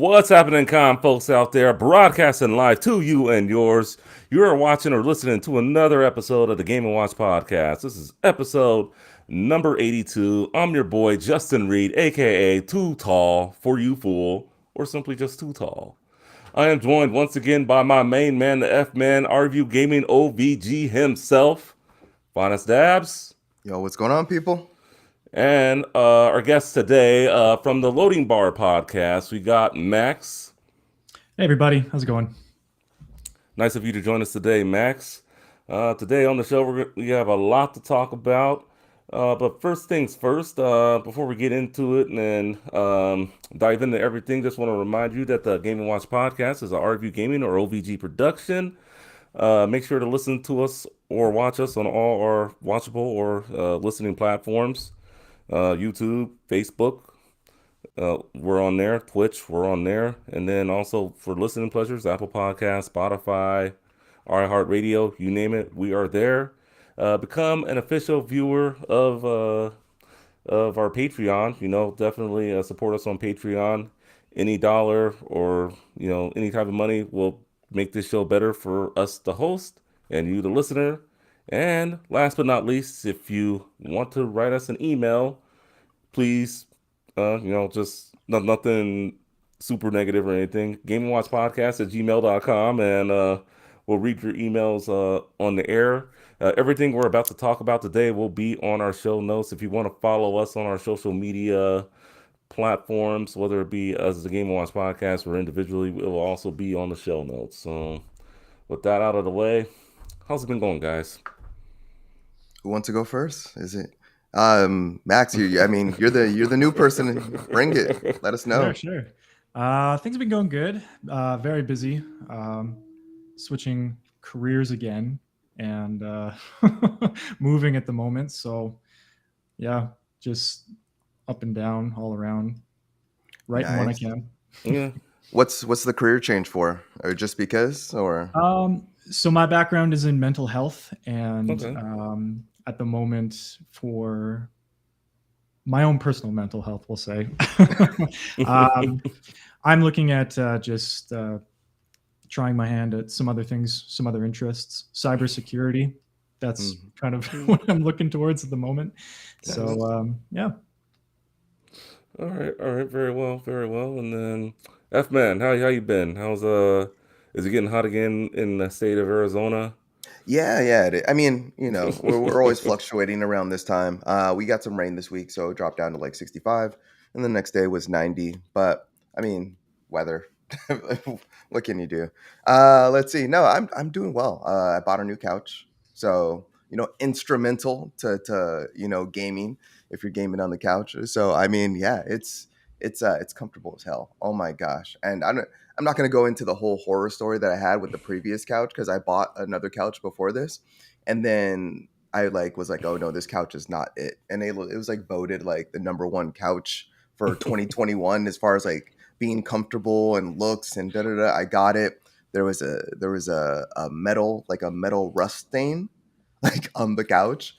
What's happening, folks out there? Broadcasting live to you and yours. You are watching or listening to another episode of the Game and Watch podcast. This is episode number 82. I'm your boy, Justin Reed, aka Too Tall for You Fool, or simply just Too Tall. I am joined once again by my main man, the F Man, RView Gaming OVG himself, Finest Dabs. Yo, what's going on, people? And our guest today from the Loading Bar podcast, we got Max. Hey everybody, how's it going? Nice of you to join us today, Max. Today on the show, we have a lot to talk about. But first things first, before we get into it and dive into everything, just want to remind you that the Game and Watch podcast is a RView Gaming or OVG production. Make sure to listen to us or watch us on all our watchable or listening platforms. YouTube, Facebook, we're on there. Twitch, we're on there. And then also for listening pleasures, Apple Podcasts, Spotify, iHeartRadio, you name it, we are there. Become an official viewer of our Patreon. Definitely support us on Patreon. Any dollar or any type of money will make this show better for us, the host, and you, the listener. And last but not least, if you want to write us an email, please, just nothing super negative or anything. GameWatchPodcast@gmail.com, and we'll read your emails on the air. Everything we're about to talk about today will be on our show notes. If you want to follow us on our social media platforms, whether it be as the Game Watch Podcast or individually, it will also be on the show notes. So with that out of the way, how's it been going, guys? Who wants to go first? Is it Max? You're the new person. Bring it. Let us know. Sure. Things have been going good. Very busy. Switching careers again and moving at the moment. So yeah, just up and down all around. Writing when I can. Yeah. What's the career change for? Or just because? Or So my background is in mental health, and Okay. At the moment, for my own personal mental health, we'll say, I'm looking at just trying my hand at some other things, some other interests. Cybersecurity, that's kind of what I'm looking towards at the moment. So yeah. All right, very well. And then F Man, how you been? How's is it getting hot again in the state of Arizona? yeah. I mean, we're always fluctuating around this time. We got some rain this week, so it dropped down to like 65, and the next day was 90. But I mean, weather. What can you do? Let's see. No, I'm doing well. I bought a new couch, so instrumental to gaming if you're gaming on the couch. So I mean, yeah, it's comfortable as hell. Oh my gosh! And I'm not going to go into the whole horror story that I had with the previous couch because I bought another couch before this, and then I was like, oh no, this couch is not it. And it was like voted like the number one couch for 2021 as far as like being comfortable and looks and da. I got it. There was a metal rust stain like on the couch.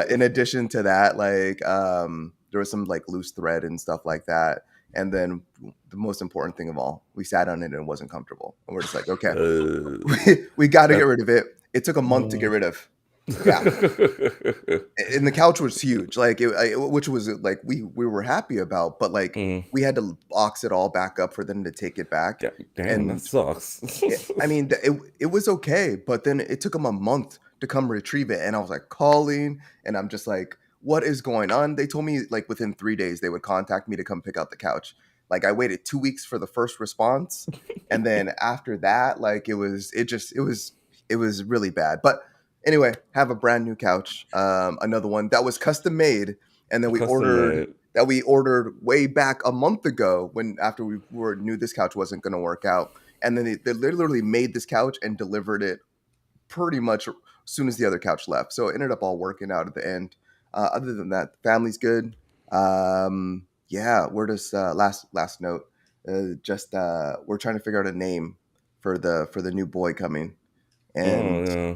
In addition to that, there was some like loose thread and stuff like that. And then the most important thing of all, we sat on it and it wasn't comfortable. And we're just like, okay, we got to get rid of it. It took a month to get rid of. Yeah. And the couch was huge, which was like we were happy about, but like we had to box it all back up for them to take it back. Yeah, damn, that sucks. I mean, it was okay, but then it took them a month to come retrieve it, and I was like calling, and I'm just like, what is going on? They told me like within 3 days they would contact me to come pick up the couch. Like I waited 2 weeks for the first response, and then after that, like it was really bad, but. Anyway, have a brand new couch, another one that was custom made, and then we ordered way back a month ago after we knew this couch wasn't going to work out, and then they literally made this couch and delivered it pretty much as soon as the other couch left. So it ended up all working out at the end. Other than that, family's good. Yeah, we're just last note. We're trying to figure out a name for the new boy coming, and. Oh, yeah.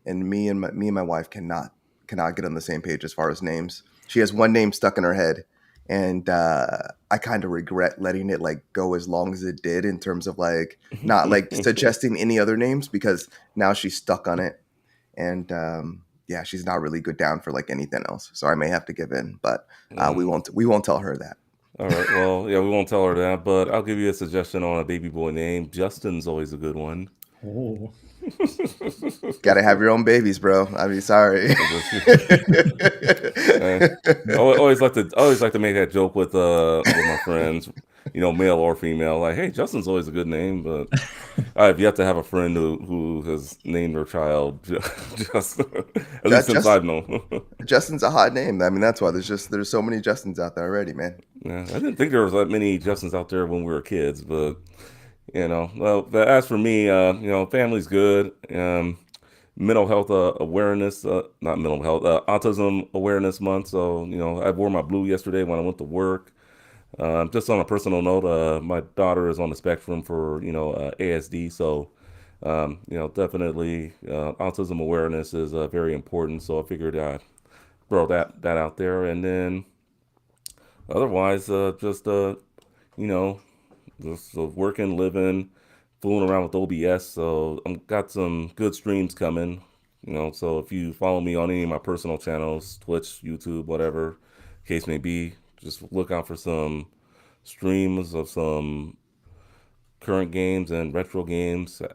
And me and my wife cannot get on the same page as far as names. She has one name stuck in her head, and I kind of regret letting it like go as long as it did in terms of like not like suggesting any other names because now she's stuck on it, and yeah, she's not really good down for like anything else. So I may have to give in, but we won't tell her that. All right. Well, yeah, we won't tell her that, but I'll give you a suggestion on a baby boy name. Justin's always a good one. Oh, Got to have your own babies, bro. I mean, sorry. I always like to make that joke with my friends, male or female. Like, hey, Justin's always a good name, but I've yet to have a friend who has named their child Justin. At least That since just I've known. Justin's a hot name. I mean, that's why there's so many Justins out there already, man. Yeah, I didn't think there was that many Justins out there when we were kids, but well, but as for me, family's good. Mental health awareness, not mental health, autism awareness month. So, I wore my blue yesterday when I went to work. Just on a personal note, my daughter is on the spectrum for, ASD. So, definitely autism awareness is very important. So I figured I'd throw that out there. And then otherwise, you know, just working, living, fooling around with OBS. So I've got some good streams coming. So if you follow me on any of my personal channels, Twitch, YouTube, whatever case may be, just look out for some streams of some current games and retro games. If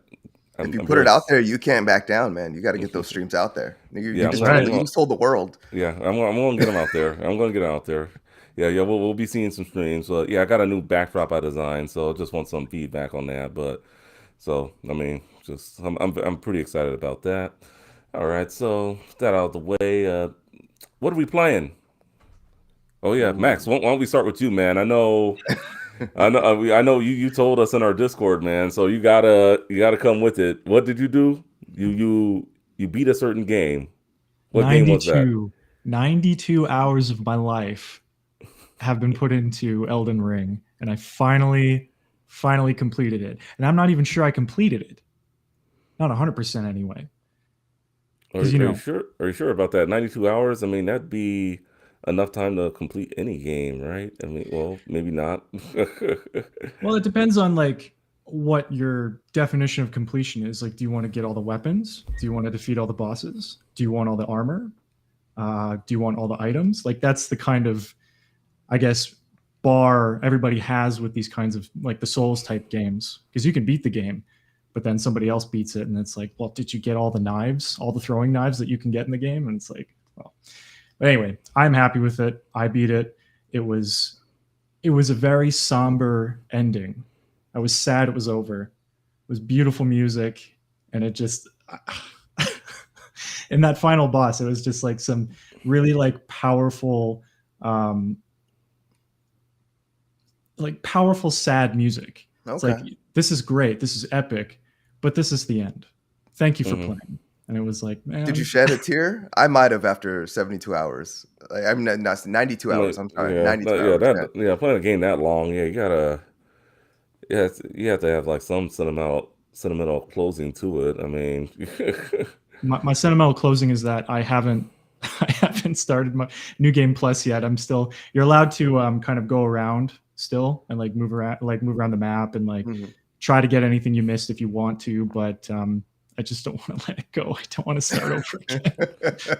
you I'm put very it out there, you can't back down, man. You got to get those streams out there. You yeah. that's just right. you just told the world. I'm gonna get them out there. I'm gonna get 'em out there. Yeah. We'll be seeing some streams. But yeah, I got a new backdrop I designed, so I just want some feedback on that. But so I mean, just I'm pretty excited about that. All right, so with that out of the way, what are we playing? Oh yeah, Max. Ooh. Why don't we start with you, man? I know you told us in our Discord, man. So you gotta come with it. What did you do? You beat a certain game. What game was that? 92, 92 hours of my life have been put into Elden Ring, and I finally completed it. And I'm not even sure I completed it. Not 100% anyway. Are, Because, are you sure? Are you sure about that? 92 hours? I mean, that'd be enough time to complete any game, right? I mean, well, maybe not. well, it depends on like what your definition of completion is. Like, do you want to get all the weapons? Do you want to defeat all the bosses? Do you want all the armor? Do you want all the items? Like, that's the kind of, I guess, bar everybody has with these kinds of like the Souls type games. Because you can beat the game, but then somebody else beats it, and it's like, well, did you get all the knives, all the throwing knives that you can get in the game? And it's like, well, but anyway, I'm happy with it. I beat it. It was a very somber ending. I was sad it was over. It was beautiful music, and it just in that final boss, it was just like some really um, like powerful sad music. It's like, Okay. this is great, this is epic, but this is the end. Thank you for hmm playing. And it was like, Did you man, shed a tear? I might have after 72 hours. I mean, not 92 hours. I'm sorry, Yeah, 92 hours. Yeah. playing a game that long, yeah, you have to have like some sentimental closing to it. I mean, my sentimental closing is that I haven't I haven't started my new game plus yet. I'm still, you're allowed to kind of go around still and like move around the map and like Mhm. try to get anything you missed if you want to, but I just don't want to let it go. I don't want to start over again.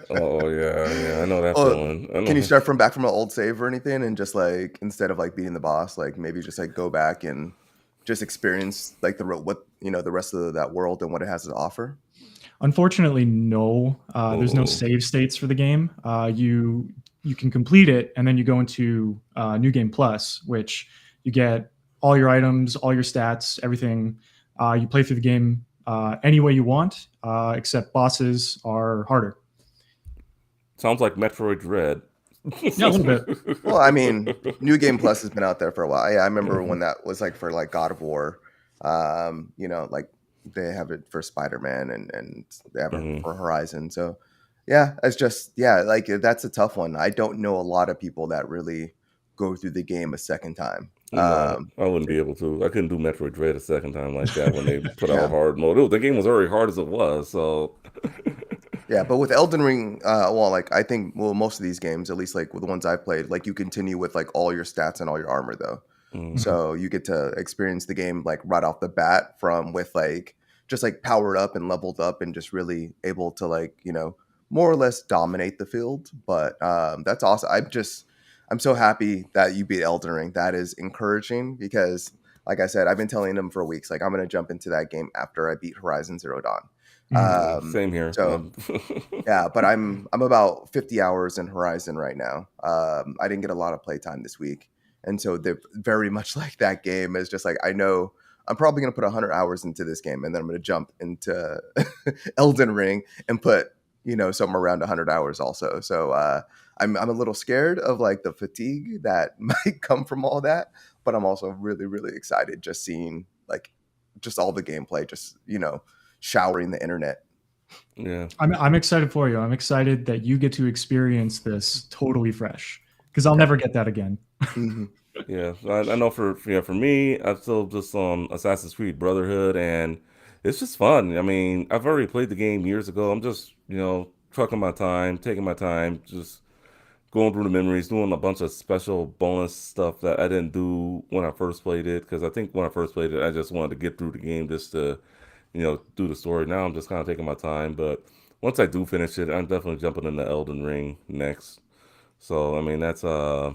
oh yeah, I know that Oh, feeling. I can you know. start from back from an old save or anything, and just like instead of like beating the boss, like maybe just like go back and just experience like what the rest of that world and what it has to offer? Unfortunately, no. There's no Oh, save states for the game. You can complete it, and then you go into New Game Plus, which you get all your items, all your stats, everything. You play through the game any way you want, except bosses are harder. sounds like Metroid Dread. Yeah, a little bit. Well, I mean, New Game Plus has been out there for a while. Yeah, I remember when that was like for like God of War. Like they have it for Spider-Man and they have it Mhm. for Horizon. So yeah, it's just yeah, like that's a tough one. I don't know a lot of people that really go through the game a second time. No, I wouldn't be able to. I couldn't do Metroid Dread a second time like that when they put out Yeah. hard mode. The game was already hard as it was, so Yeah, but with Elden Ring, well, like I think, well, most of these games, at least like with the ones I've played, like you continue with like all your stats and all your armor though, Mm, Mhm. so you get to experience the game like right off the bat from with like just like powered up and leveled up and just really able to like more or less dominate the field. But that's awesome. I'm so happy that you beat Elden Ring. That is encouraging because, like I said, I've been telling them for weeks, like I'm gonna jump into that game after I beat Horizon Zero Dawn. Mhm. same here. So yeah, but I'm about 50 hours in Horizon right now. I didn't get a lot of playtime this week, and so they're very much like that game is just like I know I'm probably gonna put 100 hours into this game, and then I'm gonna jump into Elden Ring and put somewhere around 100 hours also. So I'm a little scared of like the fatigue that might come from all that, but I'm also really really excited just seeing like just all the gameplay, just showering the internet. Yeah. I'm excited for you. I'm excited that you get to experience this totally fresh because I'll Okay. never get that again. Hmm. Yeah, I know for me, I'm still just on Assassin's Creed Brotherhood, and it's just fun. I mean, I've already played the game years ago. I'm just trucking my time, taking my time, just going through the memories, doing a bunch of special bonus stuff that I didn't do when I first played it. Because I think when I first played it, I just wanted to get through the game just to do the story. Now I'm just kind of taking my time, but once I do finish it, I'm definitely jumping into Elden Ring next. So I mean, that's my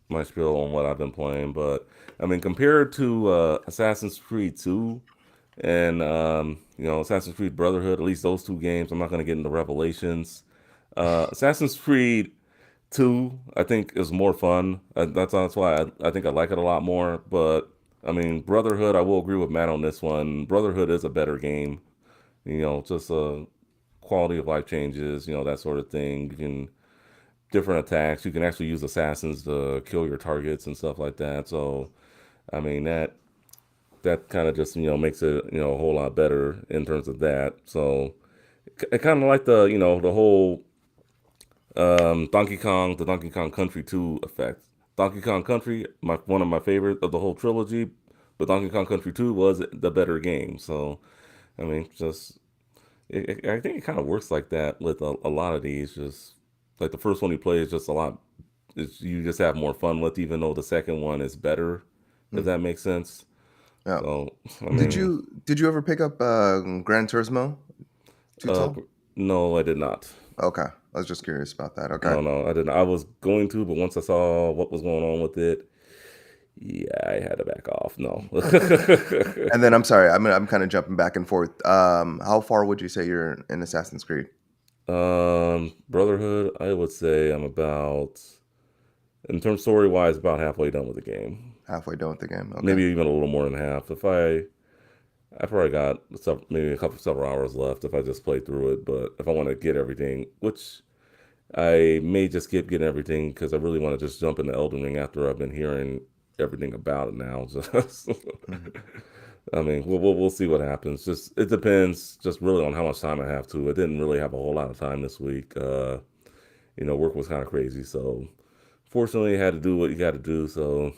my spiel on what I've been playing. But I mean, compared to Assassin's Creed 2 and Assassin's Creed Brotherhood, at least those two games, I'm not going to get into Revelations. Assassin's Creed 2, I think, is more fun. That's why I think I like it a lot more. But I mean, Brotherhood, I will agree with Matt on this one. Brotherhood is a better game. Just quality of life changes, that sort of thing. You can different attacks. You can actually use assassins to kill your targets and stuff like that. So, I mean that kind of just makes it a whole lot better in terms of that. So, it kind of like the whole the Donkey Kong Country 2 effect. Donkey Kong Country, one of my favorite of the whole trilogy, but Donkey Kong Country 2 was the better game. So, I mean, just I think it kind of works like that with a lot of these. Just like the first one you play is just a lot. You just have more fun with, even though the second one is better. If that makes sense. Yeah. So I Did mean, you did you ever pick up Gran Turismo uh, Tutel? no, I did not. Okay, I was just curious about that. Okay. No, no, I didn't. I was going to, but once I saw what was going on with it, yeah, I had to back off. No. And then I'm sorry, I'm kind of jumping back and forth. How far would you say you're in Assassin's Creed? Brotherhood, I would say I'm about, in terms story wise, about halfway done with the game. Halfway done with the game. Okay. Maybe even a little more than half. I probably got maybe several hours left if I just play through it. But if I want to get everything, which I may just keep getting everything because I really want to just jump into Elden Ring after I've been hearing everything about it now. Just, Mhm. I mean, we'll see what happens. Just it depends, just really on how much time I have to. I didn't really have a whole lot of time this week. Work was kind of crazy, so fortunately, I had to do what you got to do. So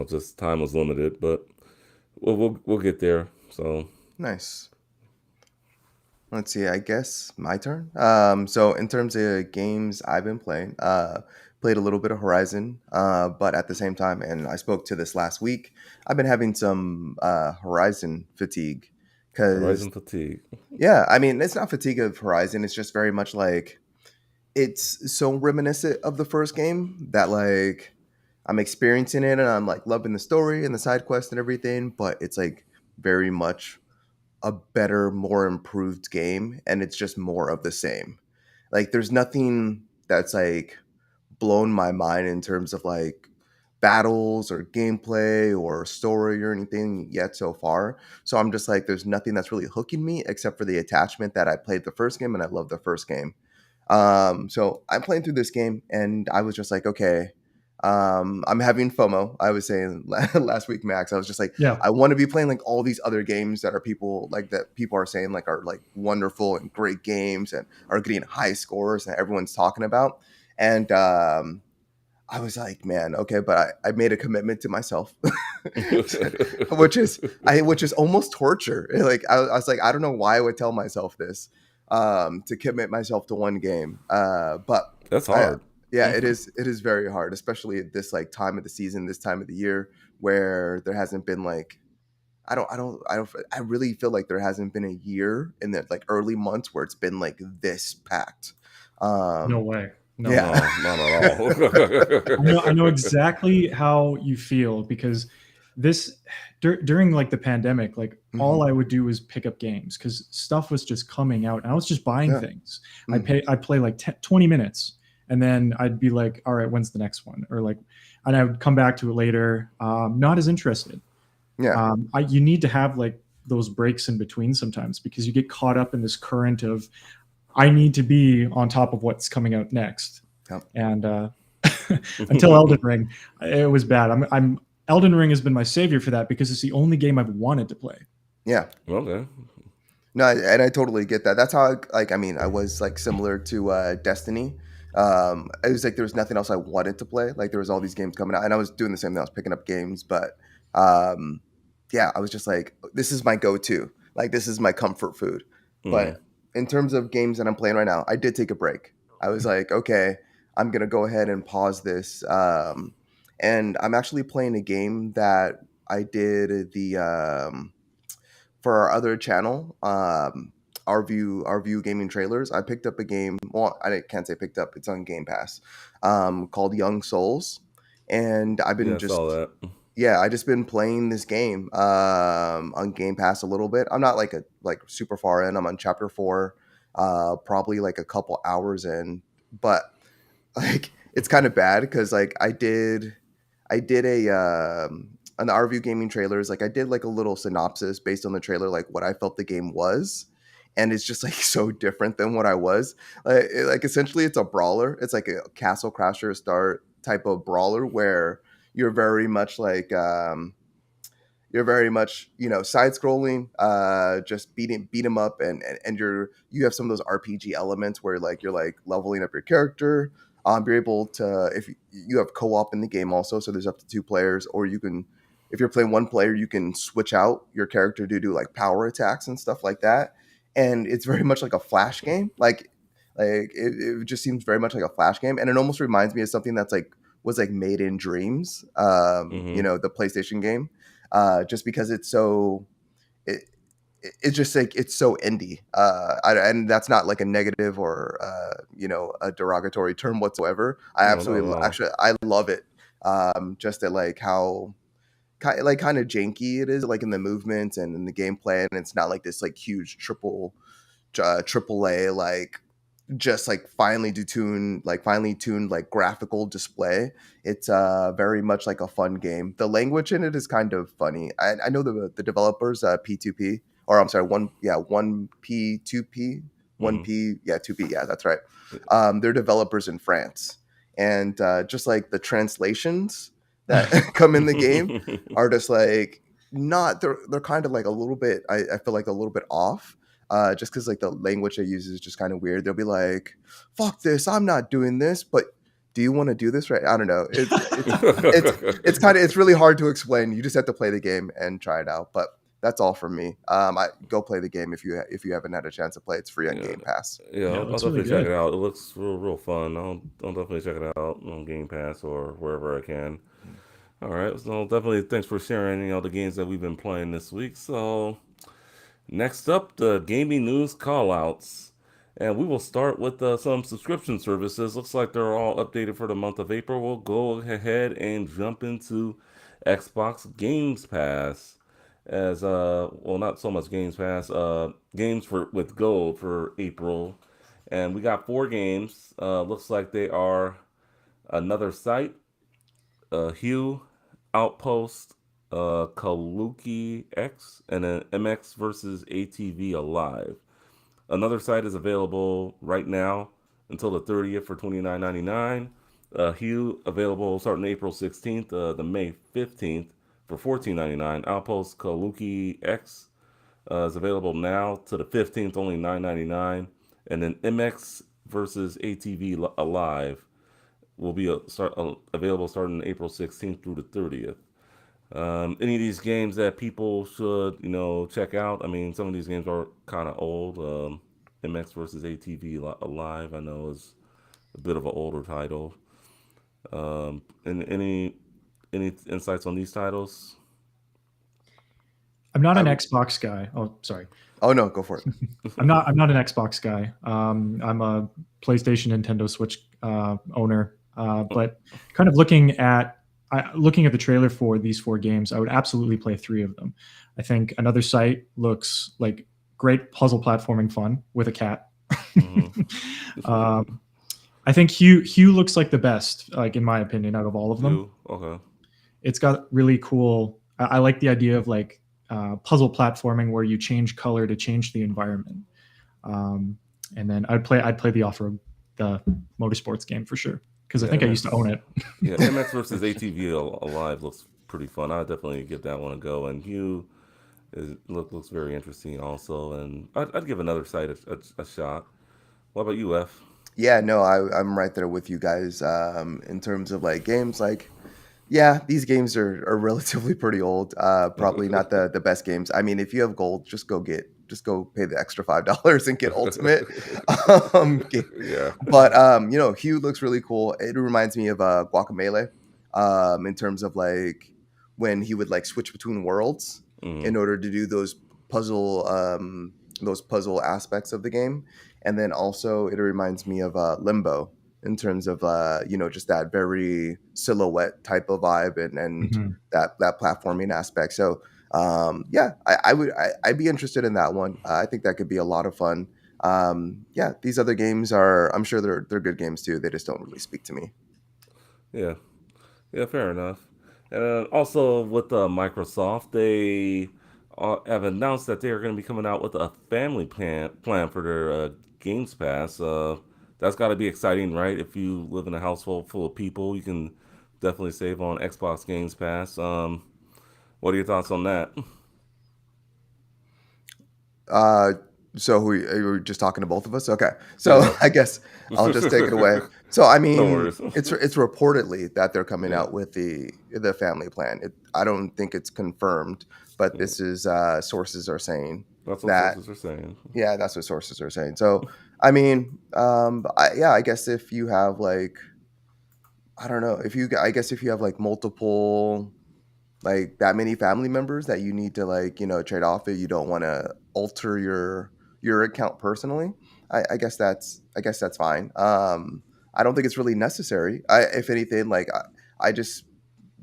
just time was limited, but we'll get there. So Nice. Let's see. I guess my turn. So in terms of games I've been playing, played a little bit of Horizon, but at the same time, and I spoke to this last week, I've been having some Horizon fatigue because Horizon fatigue. yeah, I mean it's not fatigue of Horizon. It's just very much like it's so reminiscent of the first game that like I'm experiencing it and I'm like loving the story and the side quest and everything, but it's like very much a better, more improved game, and it's just more of the same. Like there's nothing that's like blown my mind in terms of like battles or gameplay or story or anything yet so far. So I'm just like there's nothing that's really hooking me except for the attachment that I played the first game and I love the first game. So I'm playing through this game and I was just like, okay, I'm having FOMO. I was saying last week, Max, I was just like, Yeah. I want to be playing like all these other games that people are saying like are like wonderful and great games and are getting high scores and everyone's talking about. And I was like, man, okay, but I made a commitment to myself, which is almost torture. Like I was like, I don't know why I would tell myself this, to commit myself to one game. But That's I, hard. yeah, it is very hard, especially at this like time of the season, this time of the year where there hasn't been like I really feel like there hasn't been a year in the like early months where it's been like this packed. No Um, way. No. yeah. No, not at I know all. exactly how you feel because this during like the pandemic, like all Hmm. I would do was pick up games because stuff was just coming out and I was just buying Yeah. things. Hmm. I play like 10, 20 minutes and then I'd be like, all right, when's the next one? Or like, and I would come back to it later, not as interested. Yeah. You need to have like those breaks in between sometimes because you get caught up in this current of I need to be on top of what's coming out next. Yep. And until Elden Ring, it was bad. I'm Elden Ring has been my savior for that because it's the only game I've wanted to play. Yeah. Okay. No, and I totally get that. That's how like I mean, I was like similar to Destiny. It was like there was nothing else I wanted to play. Like there was all these games coming out, and I was doing the same thing. I was picking up games, but um, yeah, I was just like, this is my go-to. Like this is my comfort food. Mm. But in terms of games that I'm playing right now, I did take a break. I was like, okay, I'm gonna go ahead and pause this, and I'm actually playing a game that I did the for our other channel, our view gaming trailers. I picked up a game. Well, I can't say picked up. It's on Game Pass, called Young Souls, and I've Yeah, been I saw just that. yeah, I just been playing this game on Game Pass a little bit. I'm not like super far in. I'm on chapter 4, probably like a couple hours in, but like it's kind of bad because like I did a on the RView gaming trailers, like I did like a little synopsis based on the trailer, like what I felt the game was, and it's just like so different than what I was. Like essentially, it's a brawler. It's like a Castle Crasher start type of brawler where you're very much like you're very much side scrolling, just beat 'em up, and you have some of those RPG elements where like you're like leveling up your character. You're able to, if you have co-op in the game also, so there's up to 2 players, or you can, if you're playing one player, you can switch out your character to do like power attacks and stuff like that. And it's very much like a flash game. It just seems very much like a flash game, and it almost reminds me of something that's like was like made in dreams. Hmm. The PlayStation game, just because it, it's just like it's so indie, and that's not like a negative or a derogatory term whatsoever. I No, not absolutely at all. actually I love it, just at like how kind of janky it is, like in the movement and in the gameplay, and it's not like this like huge triple A, like just like finely tuned like graphical display. It's very much like a fun game. The language in it is kind of funny. I know the developers, P2P, or I'm sorry, 1P 2P, one Hmm. P, yeah, 2P, yeah, that's right. They're developers in France, and just like the translations that come in the game are just like not they're kind of like a little bit, I feel like a little bit off, just because like the language they use is just kind of weird. They'll be like, "Fuck this! I'm not doing this." But do you want to do this? Right? I don't know. It's really hard to explain. You just have to play the game and try it out. But that's all from me. I go play the game if you haven't had a chance to play. It's free on Yeah, Game Pass. yeah, Yeah, I'll that's really definitely check it good. out. It looks real fun. I'll definitely check it out on Game Pass or wherever I can. All right, so definitely thanks for sharing the games that we've been playing this week. So next up, the gaming news callouts. And we will start with some subscription services. Looks like they're all updated for the month of April. We'll go ahead and jump into Xbox Games Pass. As well, not so much Games Pass, games for with gold for April. And we got 4 games. Looks like they are Another Site, Hue, Outpost, Kaluki X, and then MX versus ATV Alive. Another Site is available right now until the 30th for $29.99. Hue available starting April 16th to May 15th for $14.99. Outpost Kaluki X is available now to the 15th, only $9.99. And then MX versus ATV Alive will be available starting April 16th through the 30th. Any of these games that people should, check out? I mean, some of these games are kind of old. MX versus ATV Alive, I know, is a bit of an older title. And any insights on these titles? I'm not I an would. Xbox guy. Oh, sorry. Oh no, go for it. I'm not an Xbox guy. I'm a PlayStation, Nintendo Switch owner. But kind of looking at the trailer for these four games, I would absolutely play three of them. I think Another Sight looks like great puzzle platforming fun with a cat. Hmm. um, I think Hugh looks like the best, like in my opinion, out of all of them. You okay? It's got really cool. I like the idea of like puzzle platforming where you change color to change the environment. Um, and then I'd play the motorsports game for sure because I Yeah, think I used to own MX. it. Yeah, MX versus ATV Alive looks pretty fun. I definitely give that one a go. And Hugh looks very interesting also. And I'd give Another Site a shot. What about you, F? Yeah, no, I'm right there with you guys. In terms of like games, like yeah, these games are relatively pretty old. Probably not the best games. I mean, if you have gold, just go pay the extra $5 and get Ultimate. Game. Yeah. But Hue looks really cool. It reminds me of Guacamelee, in terms of like when he would like switch between worlds Hmm. in order to do those puzzle aspects of the game. And then also it reminds me of Limbo in terms of just that very silhouette type of vibe and Mhm. that platforming aspect. So yeah, I'd be interested in that one. I think that could be a lot of fun. Yeah, these other games are, I'm sure they're good games too. They just don't really speak to me. Yeah. Yeah. Fair enough. And also with Microsoft, they have announced that they are going to be coming out with a family plan for their Games Pass. That's got to be exciting, right? If you live in a household full of people, you can definitely save on Xbox Games Pass. What are your thoughts on that? Uh, so we just talking to both of us? Okay, so Yeah. I guess I'll just take it away. So I No mean, worries. it's reportedly that they're coming Yeah. out with the family plan. I don't think it's confirmed, but Yeah. this is sources are saying That's what that. sources are saying. Yeah, that's what sources are saying. So I mean, yeah, I guess if you have like, I don't know, if you I guess if you have like multiple, like that many family members that you need to like trade off it, you don't want to alter your account personally. I guess that's fine. I don't think it's really necessary. If anything, like I just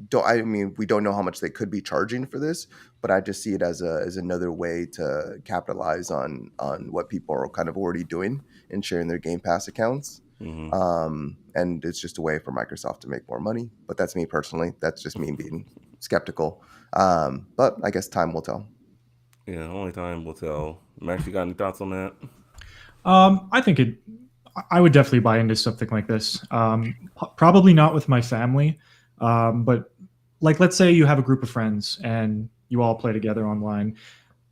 don't. I mean, we don't know how much they could be charging for this, but I just see it as another way to capitalize on what people are kind of already doing and sharing their Game Pass accounts. Hmm. And it's just a way for Microsoft to make more money. But that's me personally. That's just me being skeptical. But I guess time will tell. Yeah, only time will tell. Max, you got any thoughts on that? I think it. I would definitely buy into something like this. Probably not with my family, but like let's say you have a group of friends and you all play together online.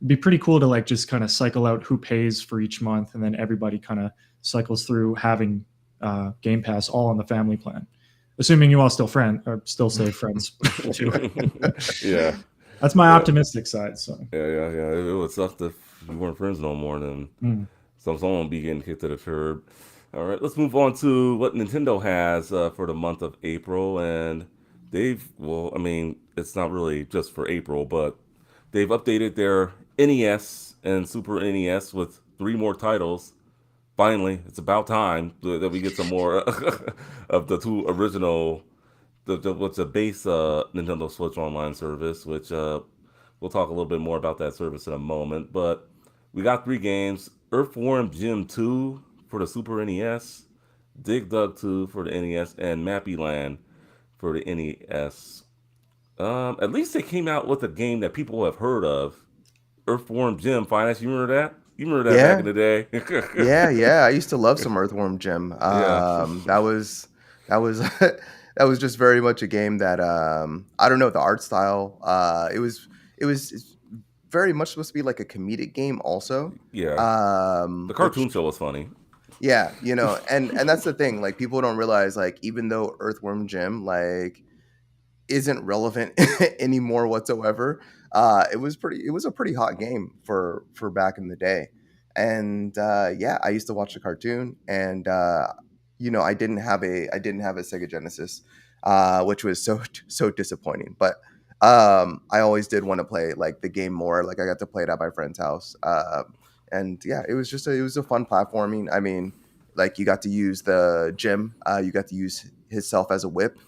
It'd be pretty cool to like just kind of cycle out who pays for each month, and then everybody kind of cycles through having Game Pass all on the family plan. Assuming you all still stay friends too. Yeah, That's my yeah, optimistic side. So. yeah. It would suck if you weren't friends no more. Then Mm. someone will be getting kicked to the curb. All right, let's move on to what Nintendo has for the month of April, and well, I mean, it's not really just for April, but they've updated their NES and Super NES with three more titles. Finally, it's about time that we get some more of the two original, what's the base Nintendo Switch Online service, which we'll talk a little bit more about that service in a moment. But we got three games: Earthworm Jim 2 for the Super NES, Dig Dug 2 for the NES, and Mappy Land for the NES. At least they came out with a game that people have heard of. Earthworm Jim Finance. You remember that? You remember that back in Yeah, the day? yeah. I used to love some Earthworm Jim. Yeah. That was that was just very much a game that I don't know the art style. It was very much supposed to be like a comedic game also. Yeah. The Which cartoon show was funny. Yeah, and that's the thing. Like people don't realize, like even though Earthworm Jim like isn't relevant anymore whatsoever. It was a pretty hot game for back in the day, and yeah, I used to watch the cartoon, and I didn't have a Sega Genesis, which was so disappointing. But I always did want to play like the game more. Like I got to play it at my friend's house, and yeah, it was a fun platforming. I mean, like you got to use the gym, you got to use himself as a whip.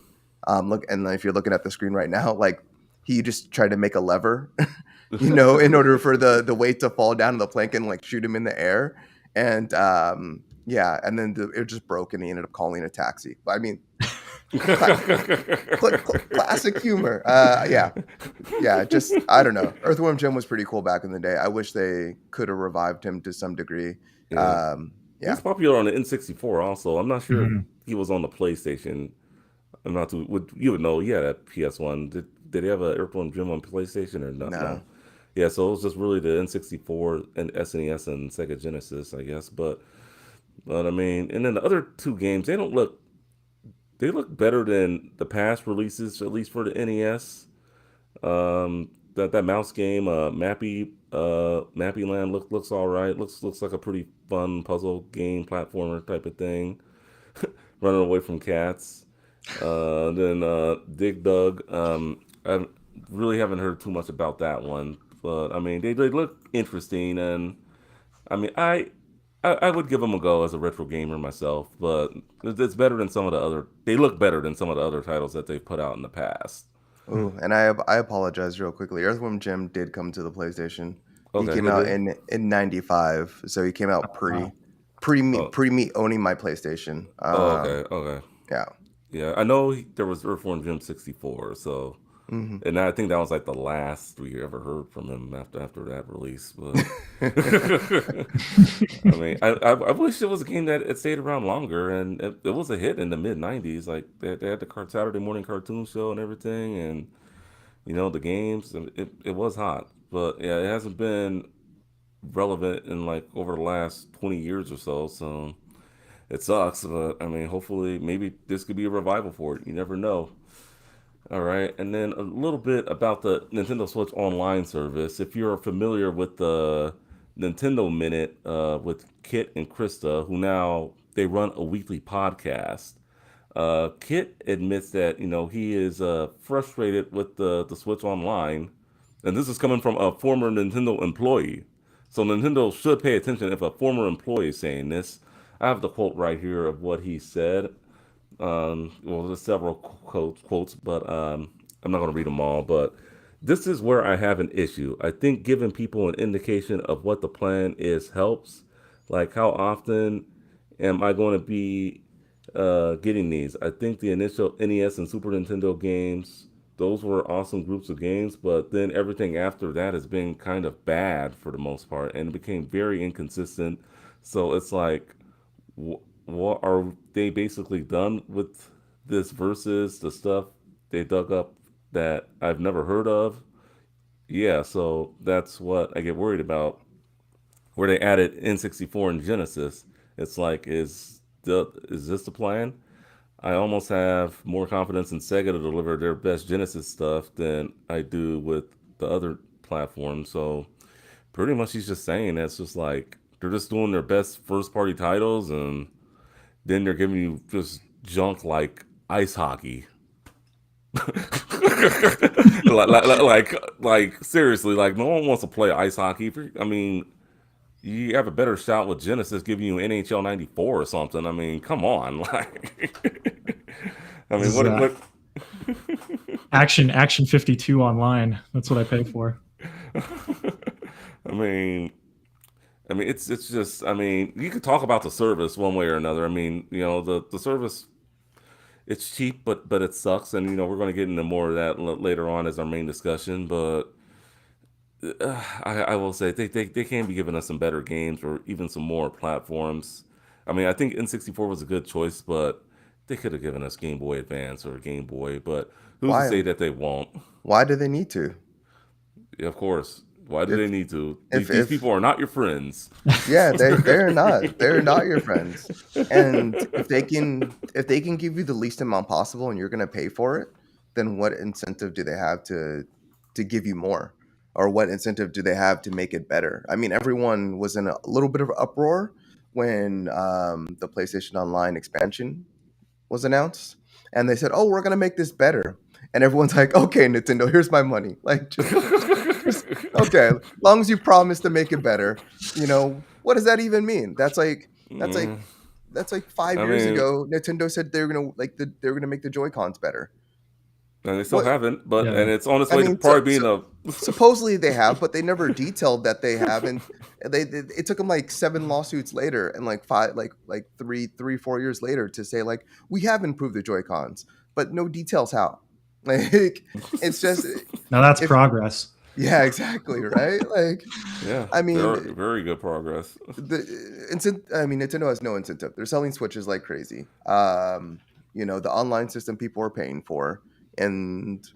Look, and if you're looking at the screen right now, like he just tried to make a lever, in order for the weight to fall down to the plank and like shoot him in the air, and yeah, and then it just broke, and he ended up calling a taxi. I mean, cla- classic humor. Yeah, yeah. Just I don't know. Earthworm Jim was pretty cool back in the day. I wish they could have revived him to some degree. Yeah. He was Yeah, popular on the N64 also. I'm not sure if Mhm. he was on the PlayStation. I'm not too. Would you would know? Yeah, that PS1. Did he have a Earthworm Jim on PlayStation or not? No. no. Yeah, so it was just really the N64 and SNES and Sega Genesis, I guess. But I mean, and then the other two games, they look better than the past releases, at least for the NES. That mouse game, Mappy Land looks all right. Looks like a pretty fun puzzle game platformer type of thing. Running away from cats. Then Dig Dug. I really haven't heard too much about that one, but I mean they look interesting, and I mean I would give them a go as a retro gamer myself, but it's better than some of the other. They look better than some of the other titles that they've put out in the past. Oh, and I apologize real quickly. Earthworm Jim did come to the PlayStation. He Okay, came it out did. in '95, so he came out Wow. Oh, pre me owning my PlayStation. okay, okay. Yeah. Yeah, I know there was Earthworm Jim 64, so Hmm. and I think that was like the last we ever heard from him after that release. But I mean, I wish it was a game that it stayed around longer, and it was a hit in the mid '90s. Like they had the Saturday morning cartoon show and everything, and the games. And it was hot, but yeah, it hasn't been relevant in like over the last 20 years or so. So it sucks, but I mean, hopefully, maybe this could be a revival for it. You never know. All right, and then a little bit about the Nintendo Switch Online service. If you're familiar with the Nintendo Minute with Kit and Krista, who now they run a weekly podcast. Kit admits that he is frustrated with the Switch Online, and this is coming from a former Nintendo employee. So Nintendo should pay attention if a former employee is saying this. I have the quote right here of what he said. Well, there's several quotes, but I'm not going to read them all. But this is where I have an issue. I think giving people an indication of what the plan is helps. Like, how often am I going to be getting these? I think the initial NES and Super Nintendo games, those were awesome groups of games, but then everything after that has been kind of bad for the most part, and it became very inconsistent. So it's like, what are they basically done with this versus the stuff they dug up that I've never heard of? Yeah, so that's what I get worried about. Where they added N64 and Genesis, it's like, is this the plan? I almost have more confidence in Sega to deliver their best Genesis stuff than I do with the other platforms. So pretty much he's just saying that's just like they're just doing their best first party titles, and then they're giving you just junk like ice hockey. like seriously, like no one wants to play ice hockey. I mean, you have a better shot with Genesis giving you NHL '94 or something. I mean, come on, like, I This mean, is what? Action 52 online. That's what I pay for. I mean, it's just. I mean, you could talk about the service one way or another. I mean, the service, it's cheap, but it sucks, and we're going to get into more of that later on as our main discussion. But I will say they can be giving us some better games or even some more platforms. I mean, I think N64 was a good choice, but they could have given us Game Boy Advance or Game Boy. But who's to Why? say that they won't? Why do they need to? Yeah, of course. Why do they If need to? These if people are not your friends. yeah, they're not your friends. And if they can give you the least amount possible and you're going to pay for it, then what incentive do they have to give you more? Or what incentive do they have to make it better? I mean, everyone was in a little bit of uproar when the PlayStation Online expansion was announced, and they said, "Oh, we're going to make this better." And everyone's like, "Okay, Nintendo, here's my money." Like just okay, as long as you promise to make it better, what does that even mean? That's like Mm, that's like 5 I years mean, ago Nintendo said they were going to make the Joy-Cons better. and they still What haven't, but Yeah. and it's on its I way to mean, probably being a. supposedly they have, but they never detailed that they haven't. It took them like 7 lawsuits later and like five like 4 years later to say like we have improved the Joy-Cons, but no details how. Like it's just Now that's if progress. yeah, exactly, right? Like Yeah, I mean, very very good progress. I mean, Nintendo has no incentive. They're selling Switches like crazy. The online system people are paying for, and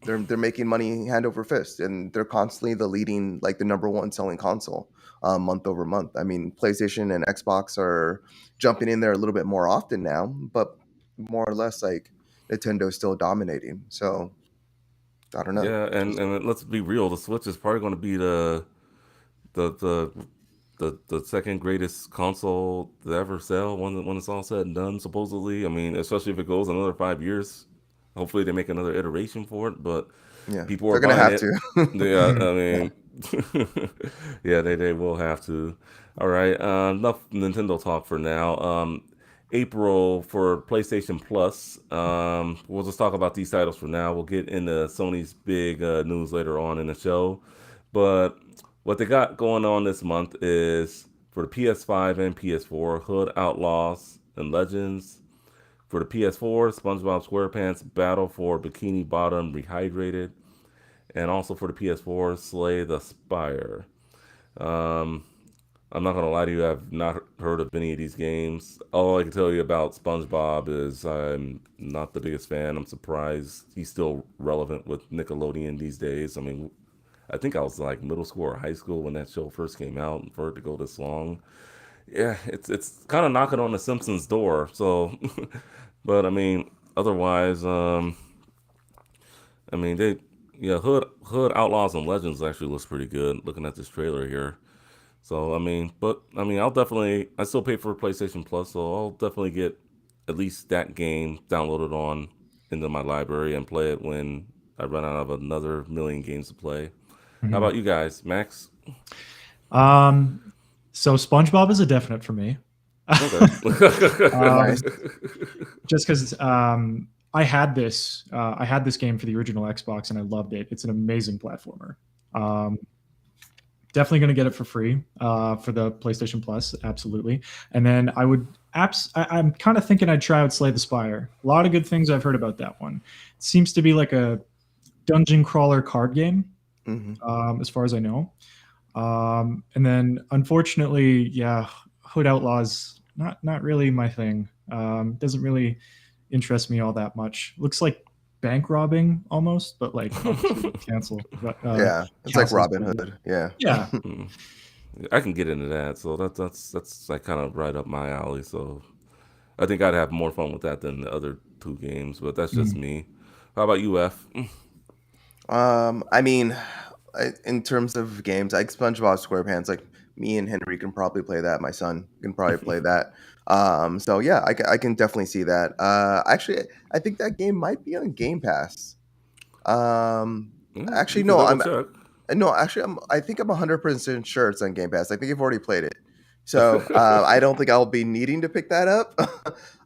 they're making money hand over fist, and they're constantly the number one selling console, month over month. I mean, PlayStation and Xbox are jumping in there a little bit more often now, but more or less like Nintendo's still dominating. So I don't know. Yeah, Just and let's be real, the Switch is probably going to be the the the second greatest console to ever sell when it's all said and done. Supposedly, I mean, especially if it goes another 5 years. Hopefully, they make another iteration for it, but yeah, people are they're gonna buying have it. to. Yeah, I Yeah. mean, yeah, they will have to. All right, enough Nintendo talk for now. April for PlayStation Plus. We'll just talk about these titles for now. We'll get into Sony's big news later on in the show. But what they got going on this month is for the PS5 and PS4, Hood Outlaws and Legends. For the PS4, SpongeBob SquarePants Battle for Bikini Bottom Rehydrated. And also for the PS4, Slay the Spire. Um, I'm not gonna lie to you, I've not heard of any of these games. All I can tell you about SpongeBob is I'm not the biggest fan. I'm surprised he's still relevant with Nickelodeon these days. I mean, I think I was like middle school or high school when that show first came out, and for it to go this long, yeah, it's kind of knocking on the Simpsons door. So, but I mean, otherwise, I mean yeah, Hood Outlaws and Legends actually looks pretty good. Looking at this trailer here. So I mean, I still pay for PlayStation Plus, so I'll definitely get at least that game downloaded on into my library and play it when I run out of another million games to play. How Mhm. about you guys, Max? Um, so SpongeBob is a definite for me. Okay. Nice. um, just because I had this game for the original Xbox and I loved it. It's an amazing platformer. Um, Definitely going to get it for free for the PlayStation Plus, absolutely. And then I'm kind of thinking I'd try out Slay the Spire. A lot of good things I've heard about that one. It seems to be like a dungeon crawler card game, Hmm. as far as I know. And then unfortunately, yeah, Hood Outlaws not really my thing. Doesn't really interest me all that much. Looks like bank robbing almost, but like obviously Yeah, it's like castles. Robin Hood. Yeah. Yeah. Hmm. I can get into that, so that's like kind of right up my alley. So I think I'd have more fun with that than the other two games, but that's just Mm. me. How about you, F? I mean, in terms of games, like SpongeBob SquarePants, like me and Henry can probably play that. My son can probably play that. So yeah, I can definitely see that. Actually, I think that game might be on Game Pass. Um, You actually, can no, double check. I think I'm 100% sure it's on Game Pass. I think I've already played it. So I don't think I'll be needing to pick that up.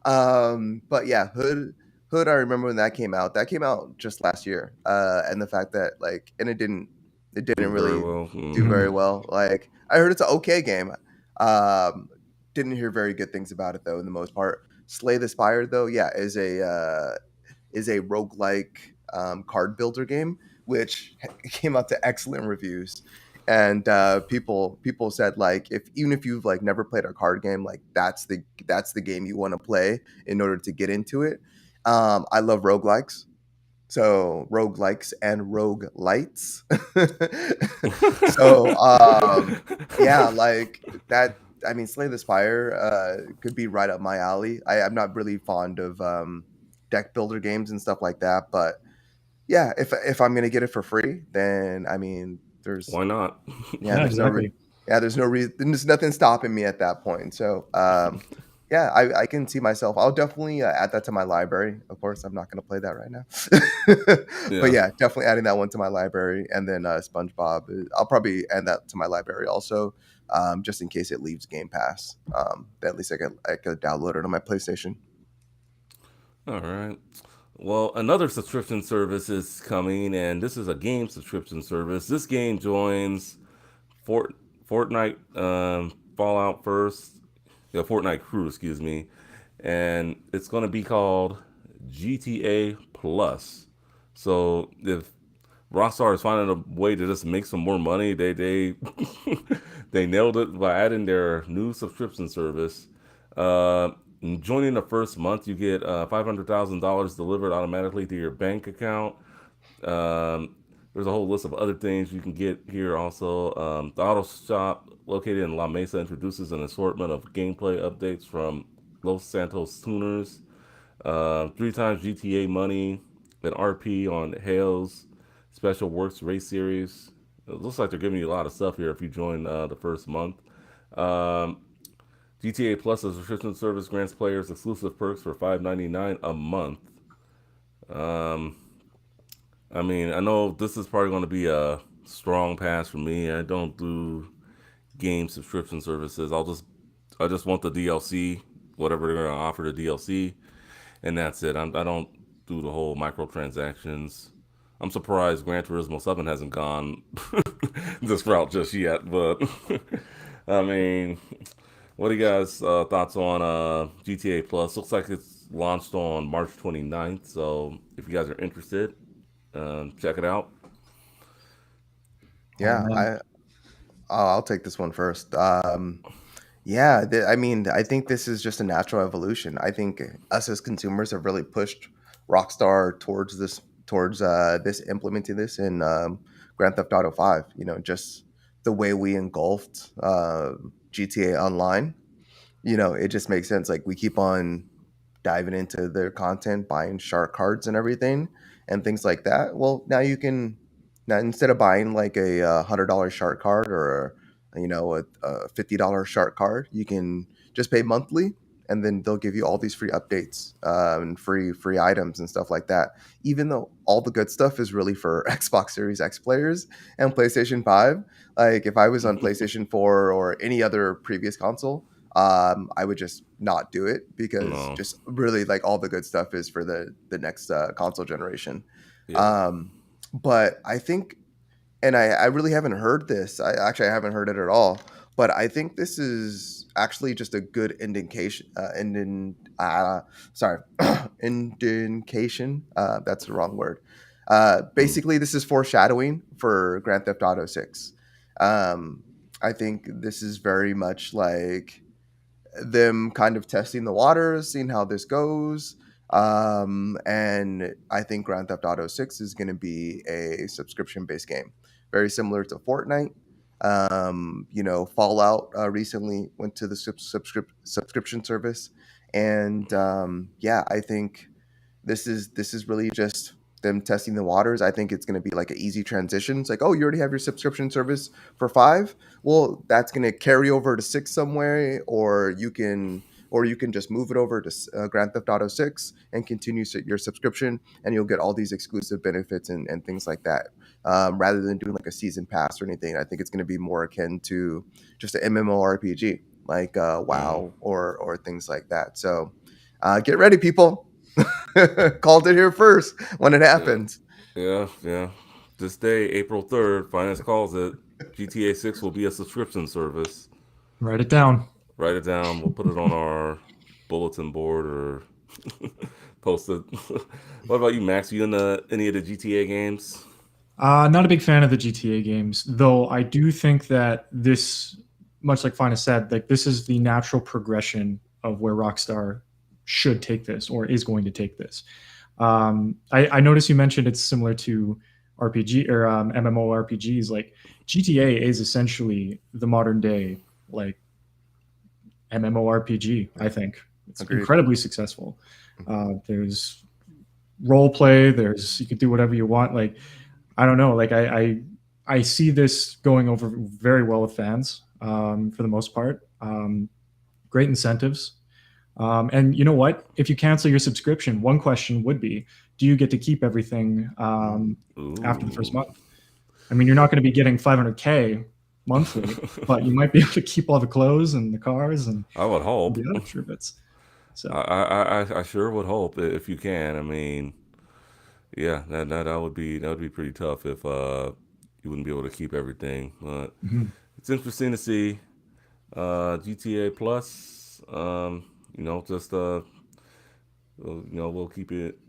But yeah, Hood. I remember when that came out. That came out just last year, and the fact that and it Do didn't very really well. do Hmm. very Mhm. well. Like I heard it's an okay game. Um, didn't hear very good things about it though. In the most part, Slay the Spire though, yeah, is a roguelike card builder game, which came out to excellent reviews. And people said like if even if you've like never played a card game, like that's the game you want to play in order to get into it. I love roguelikes. So roguelikes and roguelites. So yeah, like that. I mean, Slay the Spire could be right up my alley. I'm not really fond of deck builder games and stuff like that, but yeah, if I'm gonna get it for free, then I mean, there's Why not? yeah, Yeah, exactly. there's no reason. There's nothing stopping me at that point. So, yeah, I can see myself. I'll definitely add that to my library. Of course, I'm not going to play that right now, but Yeah. yeah, definitely adding that one to my library. And then SpongeBob, I'll probably add that to my library also, just in case it leaves Game Pass. At least I could download it on my PlayStation. All right. Well, another subscription service is coming, and this is a game subscription service. This game joins Fort Fortnite, Fallout first, yeah, Fortnite Crew, excuse me, and it's going to be called GTA Plus. So if Rockstar is finding a way to just make some more money, they they nailed it by adding their new subscription service. Uh, Joining the first month, you get $500,000 delivered automatically to your bank account. Um, there's a whole list of other things you can get here also. The auto shop located in La Mesa introduces an assortment of gameplay updates from Los Santos tuners. Three times GTA money, an RP on Hales, Special Works Race Series. It looks like they're giving you a lot of stuff here if you join the first month. Um, GTA Plus, a subscription service, grants players exclusive perks for $5.99 a month. Um, I mean, I know this is probably going to be a strong pass for me. I don't do game subscription services. I just want the DLC, whatever they're going to offer the DLC, and that's it. I don't do the whole microtransactions. I'm surprised Gran Turismo 7 hasn't gone this route just yet, but I mean, what do you guys thoughts on GTA Plus? Looks like it's launched on March 29th, so if you guys are interested, check it out. Oh Yeah, man. I'll take this one first. Yeah, I mean, I think this is just a natural evolution. I think us as consumers have really pushed Rockstar towards this implementing this in Grand Theft Auto 5. Just the way we engulfed GTA Online. It just makes sense. Like we keep on diving into their content, buying shark cards and everything, and things like that. Well, now you can now instead of buying like a $100 shark card or a $50 shark card, you can just pay monthly, and then they'll give you all these free updates and free items and stuff like that. Even though all the good stuff is really for Xbox Series X players and PlayStation 5. Like if I was on PlayStation 4 or any other previous console, I would just not do it because No, just really like all the good stuff is for the next console generation. yeah. Um, but I think, and I really haven't heard this. I haven't heard it at all. But I think this is actually just a good indication. Sorry, indication. That's the wrong word. Mm. Basically, this is foreshadowing for Grand Theft Auto 6. Um, I think this is very much like them kind of testing the waters, seeing how this goes. And I think Grand Theft Auto 6 is going to be a subscription based game, very similar to Fortnite. Fallout recently went to the subscription service. And yeah, I think this is really just them testing the waters. I think it's going to be like an easy transition. It's like, oh, you already have your subscription service for 5. Well, that's going to carry over to 6 somewhere, or you can just move it over to Grand Theft Auto 6 and continue your subscription, and you'll get all these exclusive benefits and things like that. Rather than doing like a season pass or anything, I think it's going to be more akin to just an MMORPG like Mm. WoW or things like that. So get ready, people. Called it here first when it Yeah, happens. yeah. This day, April 3rd, Finance calls it. GTA 6 will be a subscription service. Write it down. Write it down. We'll put it on our bulletin board or post it. What about you, Max? You in any of the GTA games? Not a big fan of the GTA games, though. I do think that this, much like Fina said, like this is the natural progression of where Rockstar should take this or is going to take this. I noticed you mentioned it's similar to RPG or MMORPGs. Like GTA is essentially the modern day like MMORPG. I Yeah, think it's agreed. incredibly successful. Mhm. There's role play. There's you can do whatever you want. Like I don't know. Like I see this going over very well with fans for the most part. Great incentives. And you know what? If you cancel your subscription, one question would be, do you get to keep everything after the first Ooh. month? I mean, you're not going to be getting 500K monthly, but you might be able to keep all the clothes and the cars and I would hope. the other extra bits. So, I sure would hope if you can. I mean, yeah, that would be pretty tough if you wouldn't be able to keep everything. But mhm. it's interesting to see GTA Plus. Just we'll keep it.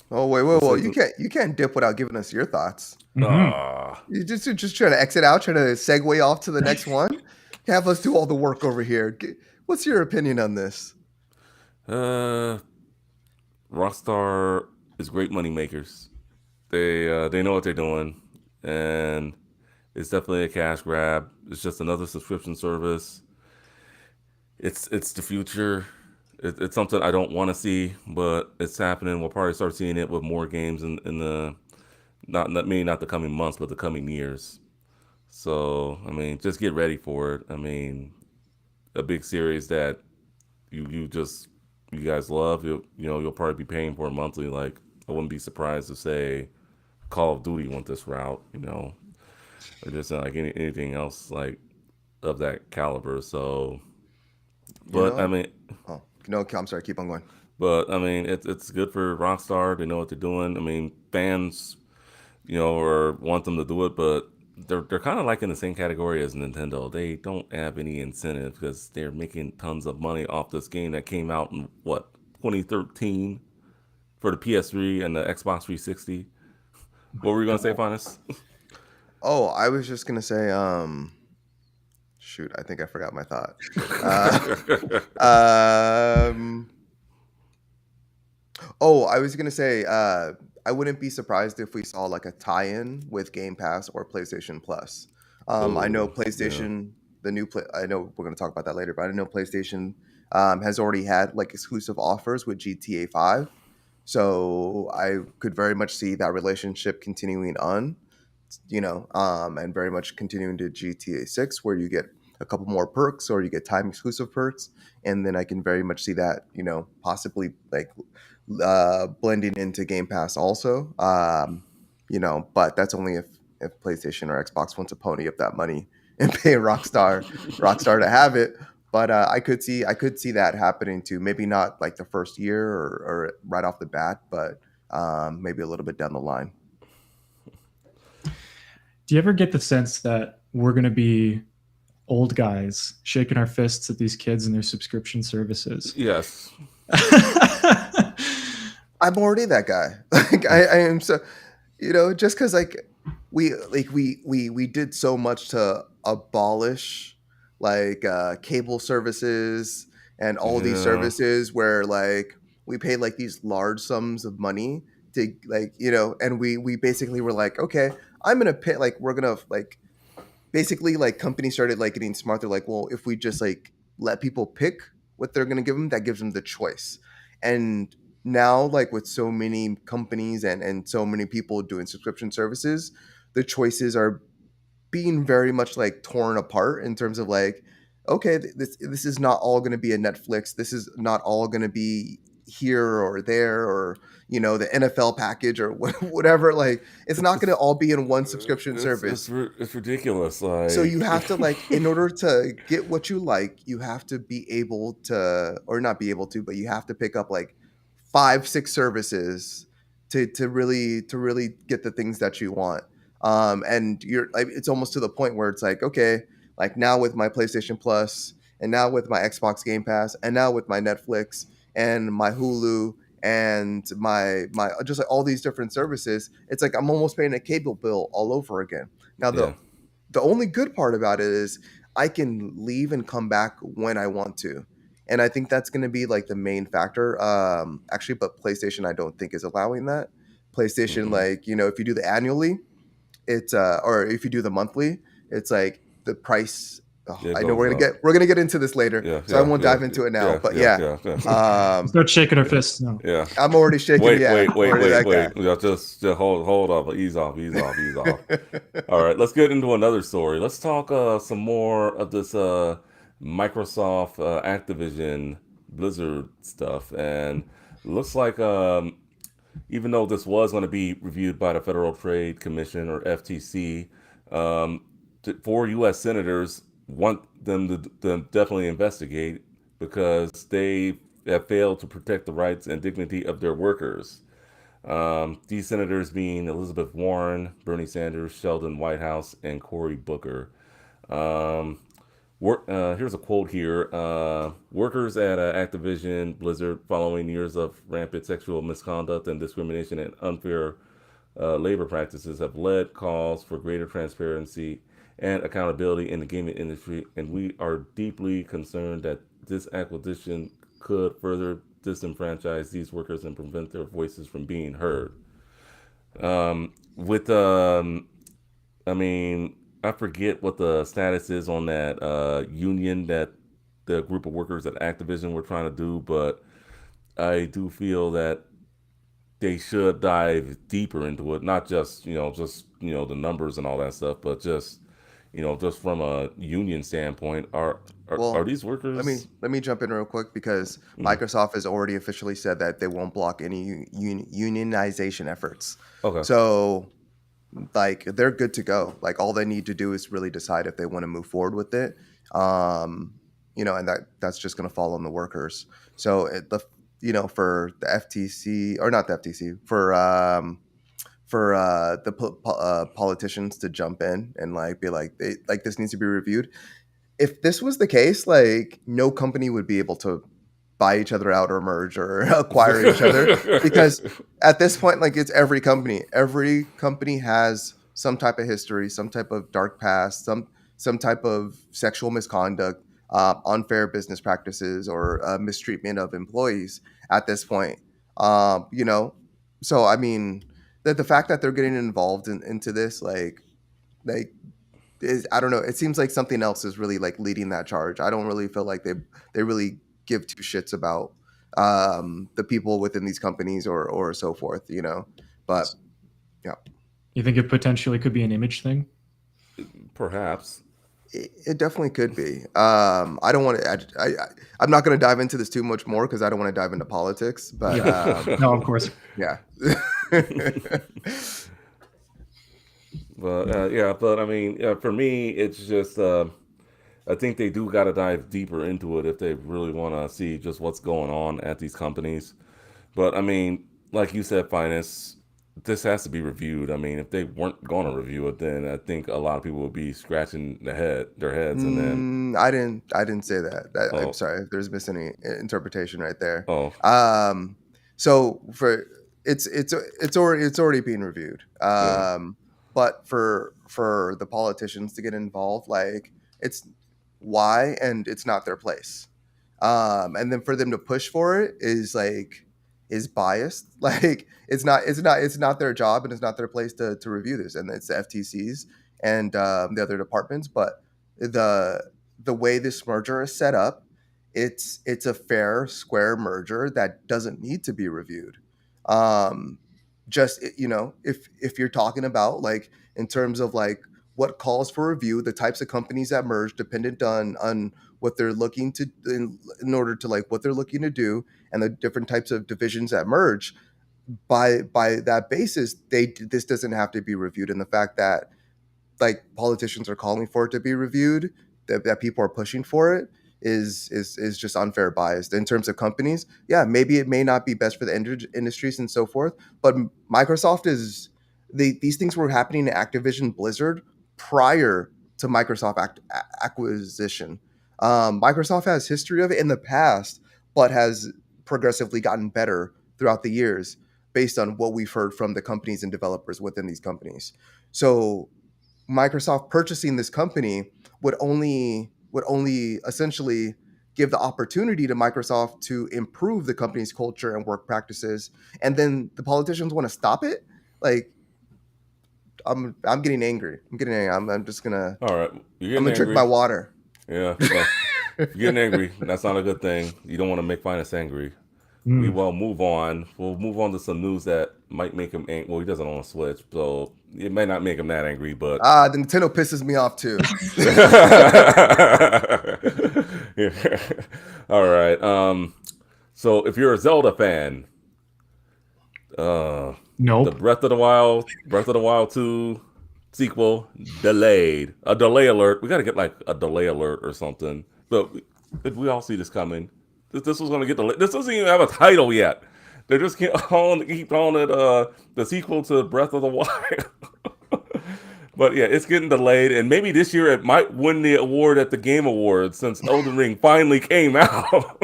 Oh wait, We'll wait, well, say, you can't dip without giving us your thoughts. Mhm. ah, You just trying to exit out, trying to segue off to the next one. Have us do all the work over here. What's your opinion on this? uh, Rockstar is great money makers. They know what they're doing, and it's definitely a cash grab. It's just another subscription service. It's the future. It's something I don't want to see, but it's happening. We'll probably start seeing it with more games in the not maybe not the coming months, but the coming years. So I mean, just get ready for it. I mean, a big series that you guys love. You'll probably be paying for it monthly. Like I wouldn't be surprised to say Call of Duty went this route. Or just like anything else like of that caliber. So, You but I know? mean, Oh no, I'm sorry. Keep on going. it's good for Rockstar. They know what they're doing. I mean, fans, or want them to do it, but they're kind of like in the same category as Nintendo. They don't have any incentive because they're making tons of money off this game that came out in what 2013 for the PS3 and the Xbox 360. What were you gonna say, God. Finest? Oh, I was just gonna say, shoot, I think I forgot my thought. Um, oh, I was gonna say, I wouldn't be surprised if we saw like a tie-in with Game Pass or PlayStation Plus. I know Oh, yeah, PlayStation, the new play. I know we're gonna talk about that later, but I know PlayStation has already had like exclusive offers with GTA 5, so I could very much see that relationship continuing on. And very much continuing to GTA 6, where you get a couple more perks or you get time exclusive perks. And then I can very much see that, possibly like blending into Game Pass also. But that's only if PlayStation or Xbox wants to pony up that money and pay Rockstar to have it. But I could see that happening too. Maybe not like the first year or right off the bat, but maybe a little bit down the line. Do you ever get the sense that we're going to be old guys shaking our fists at these kids and their subscription services? yes. I'm already that guy. Like I am so, just because we did so much to abolish like cable services and all these Yeah. services where like we paid like these large sums of money to like and we basically were like, okay, I'm gonna pay, like we're gonna like basically like companies started like getting smart. They're like, well, if we just like let people pick what they're gonna give them, that gives them the choice. And now, like with so many companies and so many people doing subscription services, the choices are being very much like torn apart in terms of like, okay, this is not all going to be a Netflix. This is not all going to be here or there or the NFL package or whatever. Like it's not going to It's all be in one subscription service. it's ridiculous. So Like, you have to like, in order to get what you like, you have to be able to, or not be able to, but you have to pick up like 5 6 services to really get the things that you want. And you're like, it's almost to the point where it's like, okay, like now with my PlayStation Plus and now with my Xbox Game Pass and now with my Netflix and my Hulu and my just like all these different services, it's like I'm almost paying a cable bill all over again. Now yeah, the only good part about it is I can leave and come back when I want to. and I think that's going to be like the main factor. Actually, but PlayStation I don't think is allowing that. PlayStation, Mm-mm. like, if you do the annually, it's or if you do the monthly, it's like the price. Oh, Yeah, it I know goes up. we're gonna get into this later, Yeah, so I yeah, won't yeah, dive into it now. yeah, But yeah, yeah, yeah, yeah. um, Start shaking our Yeah. fists now. Yeah. I'm already shaking. Wait, Yeah, wait, I'm wait, already wait, that wait. guy. Yeah, just hold off. Ease off, ease off, ease off. All right, let's get into another story. Let's talk some more of this Microsoft Activision Blizzard stuff. And looks like even though this was going to be reviewed by the Federal Trade Commission or FTC, um, four U.S. senators want them to definitely investigate because they have failed to protect the rights and dignity of their workers. These senators being Elizabeth Warren, Bernie Sanders, Sheldon Whitehouse, and Cory Booker. Um, Here's a quote here. Workers at Activision Blizzard, following years of rampant sexual misconduct and discrimination and unfair labor practices, have led calls for greater transparency and accountability in the gaming industry, and we are deeply concerned that this acquisition could further disenfranchise these workers and prevent their voices from being heard. With I mean, I forget what the status is on that union that the group of workers at Activision were trying to do, but I do feel that they should dive deeper into it, not just the numbers and all that stuff, but just just from a union standpoint, are Well, these workers? let me jump in real quick because Mm, Microsoft has already officially said that they won't block any unionization efforts. okay, So like they're good to go. Like all they need to do is really decide if they want to move forward with it. Um, and that's just going to fall on the workers. So for the FTC, or not the FTC, for the politicians to jump in and like be like this needs to be reviewed. If this was the case, like no company would be able to buy each other out or merge or acquire each other, because at this point, like it's every company. Every company has some type of history, some type of dark past, some type of sexual misconduct, unfair business practices, or mistreatment of employees. At this point, um, you know, so I mean, the fact that they're getting involved into this, like I don't know. It seems like something else is really like leading that charge. I don't really feel like they really give two shits about the people within these companies or so forth. But yeah, You think it potentially could be an image thing? perhaps. it definitely could be. I don't want to. I'm not going to dive into this too much more because I don't want to dive into politics. But Yeah. No, of course. yeah. But yeah, but I mean, for me, it's just I think they do got to dive deeper into it if they really want to see just what's going on at these companies. But I mean, like you said, Finance, this has to be reviewed. I mean, if they weren't going to review it, then I think a lot of people would be scratching their heads, and then I didn't say that. I'm oh, sorry. There's missing interpretation right there. oh, Um, so for it's already being reviewed. yeah, But for the politicians to get involved, like it's why, and it's not their place. And then for them to push for it is biased. Like it's not their job, and it's not their place to review this, and it's the FTC's and the other departments. But the the way this merger is set up, it's a fair, square merger that doesn't need to be reviewed. Um, just if you're talking about like in terms of like what calls for review, the types of companies that merge, dependent on what they're looking to in order to like what they're looking to do, and the different types of divisions that merge. By that basis, this doesn't have to be reviewed, and the fact that like politicians are calling for it to be reviewed, that people are pushing for it, is just unfair biased in terms of companies. Yeah, maybe it may not be best for the industries and so forth, but Microsoft is these things were happening in Activision Blizzard prior to Microsoft acquisition. Microsoft has history of it in the past, but has progressively gotten better throughout the years based on what we've heard from the companies and developers within these companies. So Microsoft purchasing this company would only essentially give the opportunity to Microsoft to improve the company's culture and work practices, and then the politicians want to stop it. Like, I'm getting angry. I'm getting angry. I'm just gonna All right, you're I'm getting gonna drink my angry. water. Yeah, well, if you're getting angry, that's not a good thing. You don't want to make Finance angry. We Mm. will move on. We'll move on to some news that might make him angry. Well, he doesn't own a Switch, so it may not make him that angry, but The Nintendo pisses me off too. yeah. All right. So if you're a Zelda fan, uh, the Nope. Breath of the Wild 2 sequel delayed. A delay alert. We got to get like a delay alert or something. But we all see this coming. This was going to get delayed. This doesn't even have a title yet. They're just keep calling it the sequel to Breath of the Wild. But yeah, it's getting delayed, and maybe this year it might win the award at the Game Awards since Elden Ring finally came out.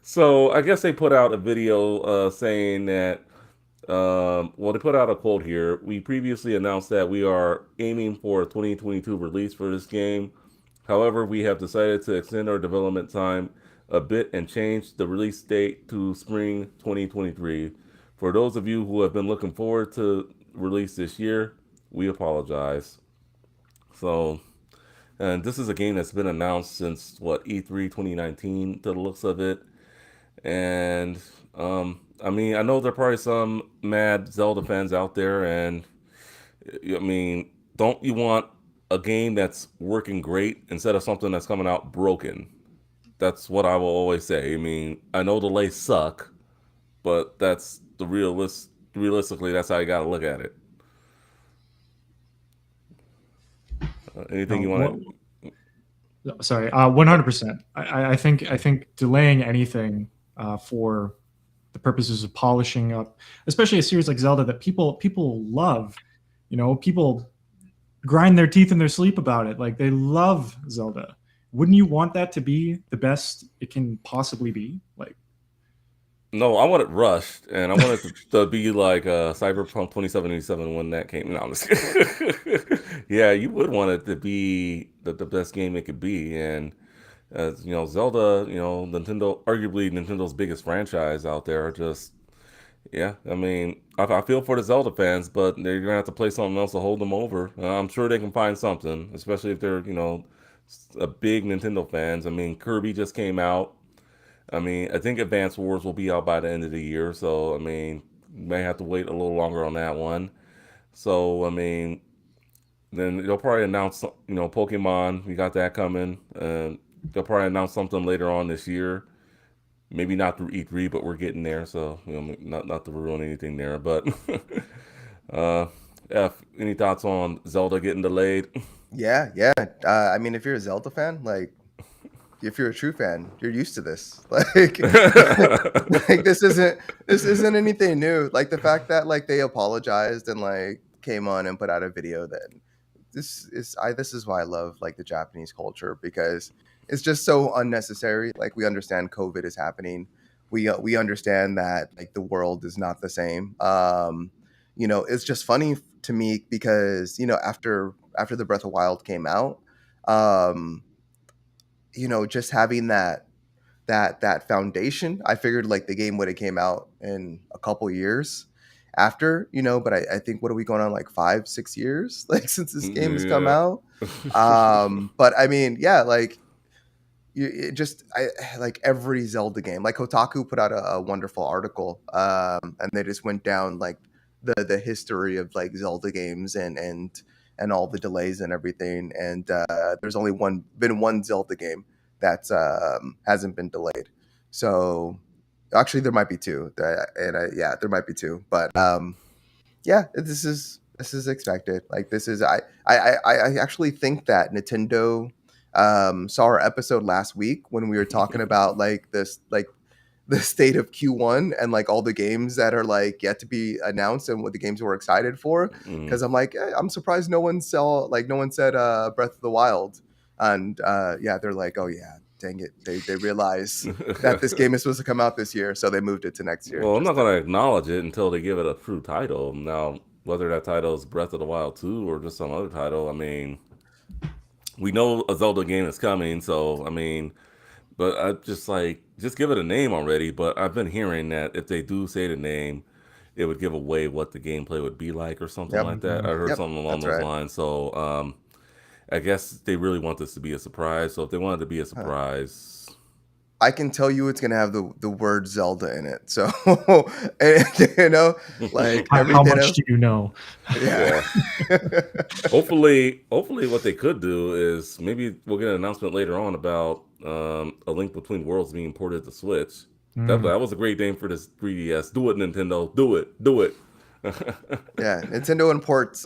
So I guess they put out a video saying that. Well, they put out a quote here. We previously announced that we are aiming for a 2022 release for this game. However, we have decided to extend our development time a bit and change the release date to spring 2023. For those of you who have been looking forward to release this year, we apologize. So, and this is a game that's been announced since what E3 2019 to the looks of it. And I mean, I know there are probably some mad Zelda fans out there, and I mean, don't you want a game that's working great instead of something that's coming out broken? That's what I will always say. I mean, I know delays suck, but that's the realistically, that's how you got to look at it. Anything you What, want sorry, 100%. I think delaying anything for the purposes of polishing up, especially a series like Zelda that people love. People grind their teeth in their sleep about it. Like they love Zelda. Wouldn't you want that to be the best it can possibly be? Like, No, I want it rushed, and I want it to be like Cyberpunk 2077 when that came out. Yeah, you would want it to be the best game it could be, and you know, Zelda, you know, Nintendo, arguably Nintendo's biggest franchise out there. Just yeah, I mean, I feel for the Zelda fans, but they're gonna have to play something else to hold them over. I'm sure they can find something, especially if they're a big Nintendo fans. I mean, Kirby just came out. I mean, I think Advance Wars will be out by the end of the year, so I mean, may have to wait a little longer on that one. So I mean, then they'll probably announce, Pokemon. We got that coming. They'll probably announce something later on this year. Maybe not through E3, but we're getting there. So not to ruin anything there. But uh, any thoughts on Zelda getting delayed? Yeah, yeah. I mean, if you're a Zelda fan, like if you're a true fan, you're used to this. Like this isn't anything new. Like the fact that like they apologized and like came on and put out a video, then this is why I love like the Japanese culture, because it's just so unnecessary. Like we understand COVID is happening. We understand that like the world is not the same. It's just funny to me because after the Breath of Wild came out, um, just having that foundation, I figured like the game would have came out in a couple years after, but I think what are we going on like 5-6 years like since this game has come Yeah. out. But I mean, yeah, like it just I like every Zelda game. Like Kotaku put out a wonderful article, and they just went down like the history of like Zelda games and all the delays and everything. And there's only been one Zelda game that hasn't been delayed. So actually, there might be two, yeah, there might be two, but yeah, this is expected. Like this is I actually think that Nintendo saw our episode last week when we were talking about like this like the state of Q1 and like all the games that are like yet to be announced and what the games we're excited for. Mm. Because I'm like, I'm surprised no one said Breath of the Wild, and yeah, they're like, oh yeah, dang it, they realize that this game is supposed to come out this year, so they moved it to next year. Well, I'm Just not going to acknowledge it until they give it a true title. Now, whether that title is Breath of the Wild 2 or just some other title, I mean, we know a Zelda game is coming, so I mean, but I just like just give it a name already. But I've been hearing that if they do say the name, it would give away what the gameplay would be like or something Yep. like that. Mhm. I heard Yep. something along That's those right. lines. So I guess they really want this to be a surprise. So if they wanted to be a Huh. surprise, I can tell you it's gonna have the word Zelda in it. So, and, like How everything much else. do you know? Yeah. yeah. Hopefully, what they could do is maybe we'll get an announcement later on about a Link Between Worlds being ported to Switch. Mm. That was a great name for this 3DS. Do it, Nintendo. Do it. Do it. Yeah. Nintendo imports.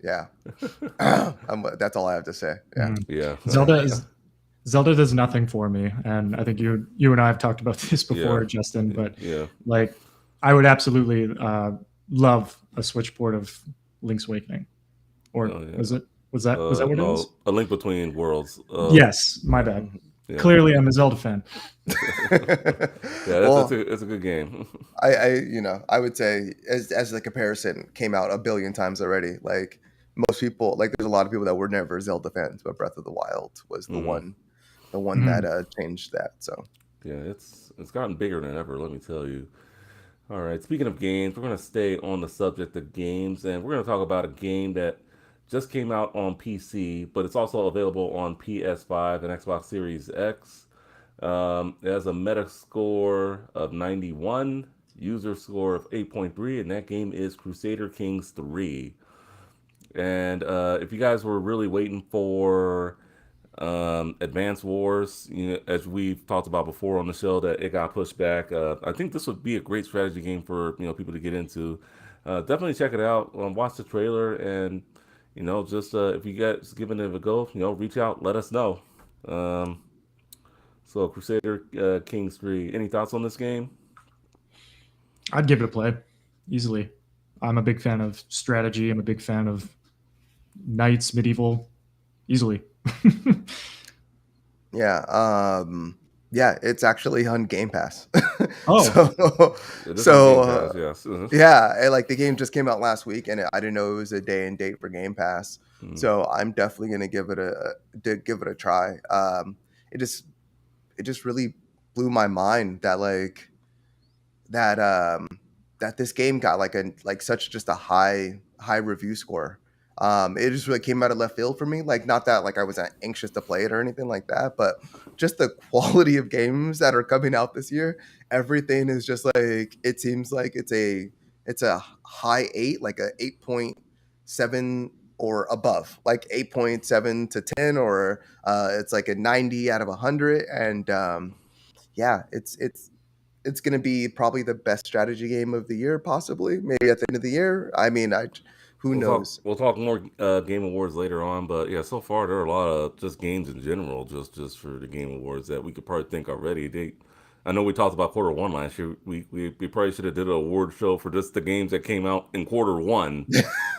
Yeah. That's all I have to say. Yeah. Mm. yeah. Zelda is Zelda does nothing for me, and I think you and I have talked about this yeah. before, Justin. But Yeah. like, I would absolutely love a Switch port of Link's Awakening, or Oh yeah. was that what it was? No, a Link Between Worlds. Yes, my bad. Yeah. Clearly, I'm a Zelda fan. Yeah, Well, it's a good game. I would say as the comparison came out a billion times already. Like most people, like there's a lot of people that were never Zelda fans, but Breath of the Wild was hmm the one that Mhm. changed that. So Yeah, it's gotten bigger than ever. Let me tell you. All right. Speaking of games, we're gonna stay on the subject of games, and we're gonna talk about a game that just came out on PC, but it's also available on PS5 and Xbox Series X. It has a Metascore of 91, user score of 8.3, and that game is Crusader Kings 3. And if you guys were really waiting for Advance Wars, as we've talked about before on the show, that it got pushed back. I think this would be a great strategy game for people to get into. Definitely check it out. Watch the trailer, and just if you guys giving it a go, reach out, let us know. Um, so Crusader Kings 3. Any thoughts on this game? I'd give it a play easily. I'm a big fan of strategy. I'm a big fan of knights, medieval, easily. yeah, yeah, it's actually on Game Pass. Oh, so It is on so Game Pass, yes. yeah, like the game just came out last week, and I didn't know it was a day and date for Game Pass. Mm. So I'm definitely gonna give it a try. It just it just really blew my mind that that um that this game got like such just a high review score. It just really came out of left field for me. Like not that like I was anxious to play it or anything like that, but just the quality of games that are coming out this year. Everything is just like it seems like it's a high eight, like a 8.7 or above, like 8.7 to 10, or it's like a 90 out of 100, and yeah, it's going to be probably the best strategy game of the year, possibly. Maybe at the end of the year. I mean, who knows? We'll talk more Game Awards later on, but yeah, so far there are a lot of just games in general, just for the Game Awards that we could probably think already. I know we talked about quarter 1 last year. We probably should have did an award show for just the games that came out in quarter 1.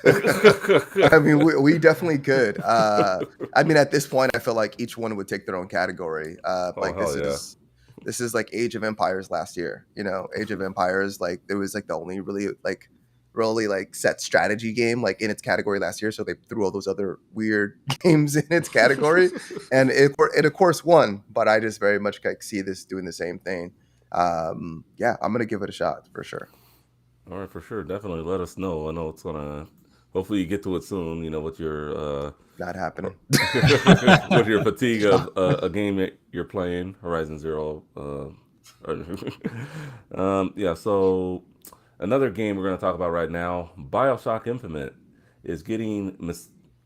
I mean, we definitely could. I mean, at this point, I feel like each one would take their own category. Oh Like hell yeah! this is like Age of Empires last year. Age of Empires, like it was like the only really like set strategy game like in its category last year. So they threw all those other weird games in its category, and it of course won. But I just very much like see this doing the same thing. Yeah, I'm gonna give it a shot for sure. All right, for sure, definitely let us know. I know it's gonna. Hopefully, you get to it soon. With your Not happening. with your fatigue of a game that you're playing, Horizon Zero. Yeah. So another game we're going to talk about right now, Bioshock Infinite, is getting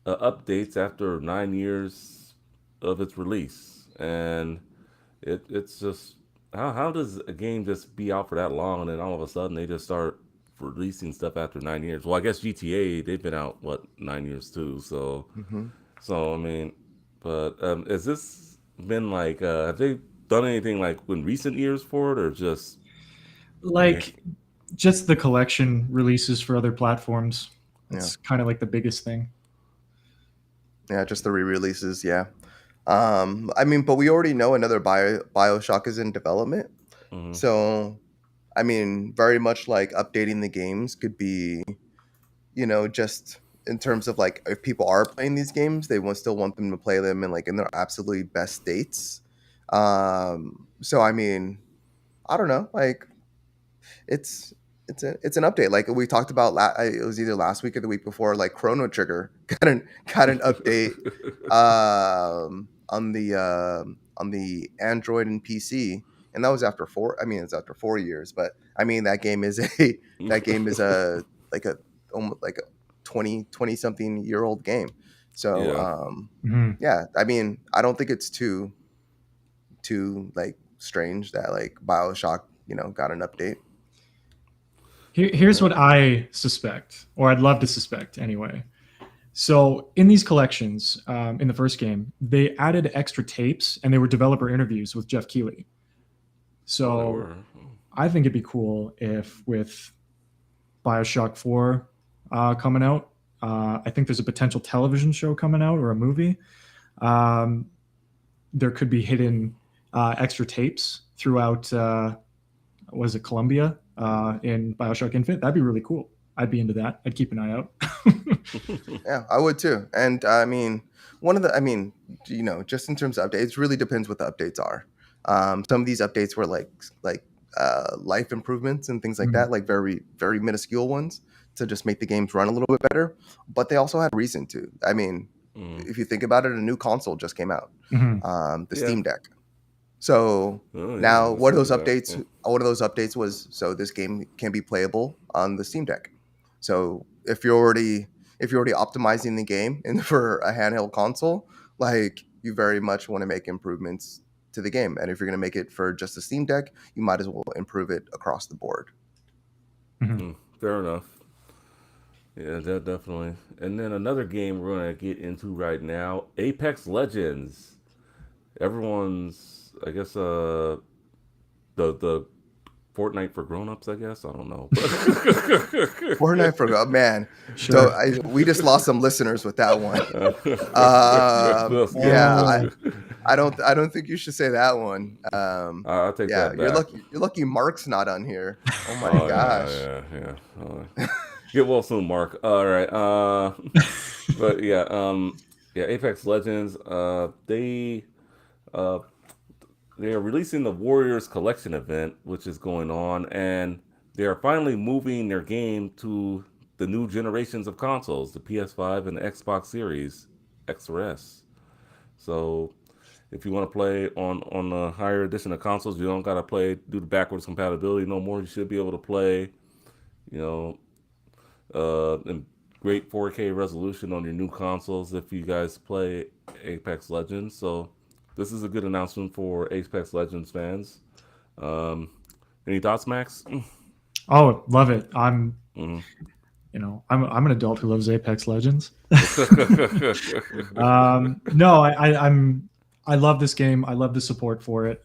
updates after 9 years of its release, and it's just how does a game just be out for that long and then all of a sudden they just start releasing stuff after 9 years? Well, I guess GTA they've been out what 9 years too, so Hmm. I mean, but has this been like have they done anything like in recent years for it or just yeah? like just the collection releases for other platforms. Yeah. That's kind of like the biggest thing. Yeah, just the re-releases. Yeah. I mean, but we already know another Bioshock is in development. Mhm. So, I mean, very much like updating the games could be, just in terms of like if people are playing these games, they want still want them to play them in like in their absolutely best states. So I mean, I don't know, like it's it's an update. Like we talked about, it was either last week or the week before. Like Chrono Trigger got an update on the Android and PC, and that was after four. I mean, it's after 4 years, but I mean that game is a that game is a like a almost like a 20 something year old game. So Yeah. Mhm. yeah, I mean, I don't think it's too like strange that like BioShock got an update. Here's what I suspect, or I'd love to suspect anyway. So in these collections, in the first game, they added extra tapes and they were developer interviews with Jeff Keighley. Oh, they So were. I think it'd be cool if with Bioshock 4 coming out, I think there's a potential television show coming out or a movie. Um, there could be hidden extra tapes throughout, was it Columbia in Bioshock Infinite? That'd be really cool. I'd be into that. I'd keep an eye out. Yeah, I would too. And I mean, I mean, just in terms of updates, it really depends what the updates are. Some of these updates were life improvements and things like Mhm. that, like very, very minuscule ones to just make the games run a little bit better. But they also had reason to. I mean, Mm. if you think about it, a new console just came out, Mhm. the Yeah. Steam Deck. So Oh yeah, now, the Steam Deck. Yeah. one of those updates was so this game can be playable on the Steam Deck. So if you're already optimizing the game and for a handheld console, like you very much want to make improvements to the game. And if you're going to make it for just the Steam Deck, you might as well improve it across the board. Mhm. Mm, fair enough. Yeah, that definitely. And then another game we're gonna get into right now, Apex Legends. Everyone's, I guess, the Fortnite for grown-ups. I guess I don't know, but Fortnite for man, Sure. we just lost some listeners with that one. That's good. Yeah, That's Oh, good. I don't think you should say that one. I'll take Yeah, that you're back. lucky. You're lucky Mark's not on here. Oh my Oh gosh. yeah, yeah, yeah. Get well soon, Mark. All right. But yeah, yeah. Apex Legends. Uh, they are releasing the Warriors Collection event, which is going on, and they are finally moving their game to the new generations of consoles, the PS5 and the Xbox Series X or S. So if you want to play on the higher edition of consoles, you don't gotta do the backwards compatibility no more. You should be able to play, you know, in great 4K resolution on your new consoles if you guys play Apex Legends. So this is a good announcement for Apex Legends fans. Um, any thoughts, Max? oh, love it. I'm, Mm-hmm. I'm an adult who loves Apex Legends. Mm-hmm. No, I love this game. I love the support for it.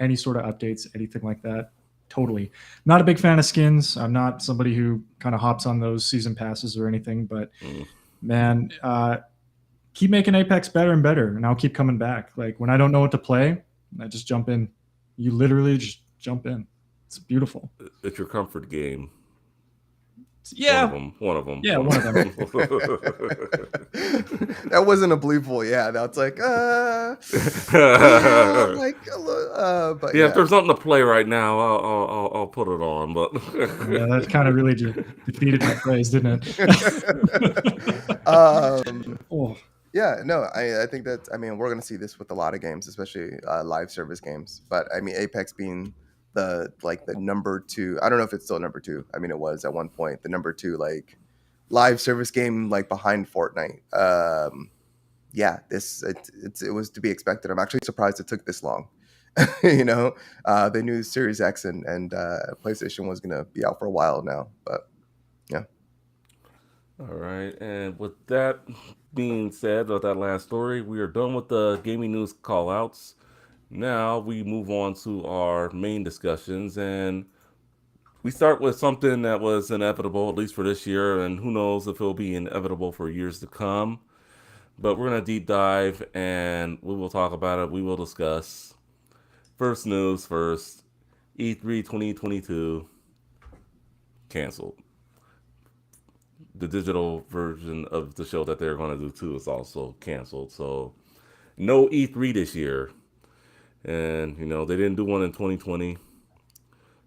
Any sort of updates, anything like that, totally. Not a big fan of skins. I'm not somebody who kind of hops on those season passes or anything. But man, keep making Apex better and better, and I'll keep coming back. Like when I don't know what to play, I just jump in. You literally just jump in. It's beautiful. It's your comfort game. One of Yeah, them. One of them. yeah, One one of them. of That wasn't a believable. Yeah, that's like, yeah, them. like, but Yeah, if yeah. there's something to play right now, I'll put it on. But Yeah, that kind of really defeated my praise, didn't it? um, Oh, yeah, no, I think that, I mean, we're going to see this with a lot of games, especially live service games. But I mean, Apex being the number two, I don't know if it's still number two. I mean, it was at one point the number two, like live service game, like behind Fortnite. Yeah, it was to be expected. I'm actually surprised it took this long. They knew Series X and PlayStation was going to be out for a while now, but yeah. all right, and with that being said, with that last story, we are done with the gaming news call outs. Now we move on to our main discussions, and we start with something that was inevitable, at least for this year, and who knows if it'll be inevitable for years to come. But we're going to deep dive and we will talk about it. We will discuss. First news first, E3 2022 canceled. the digital version of the show that they're going to do too is also canceled. So no E3 this year, and they didn't do one in 2020.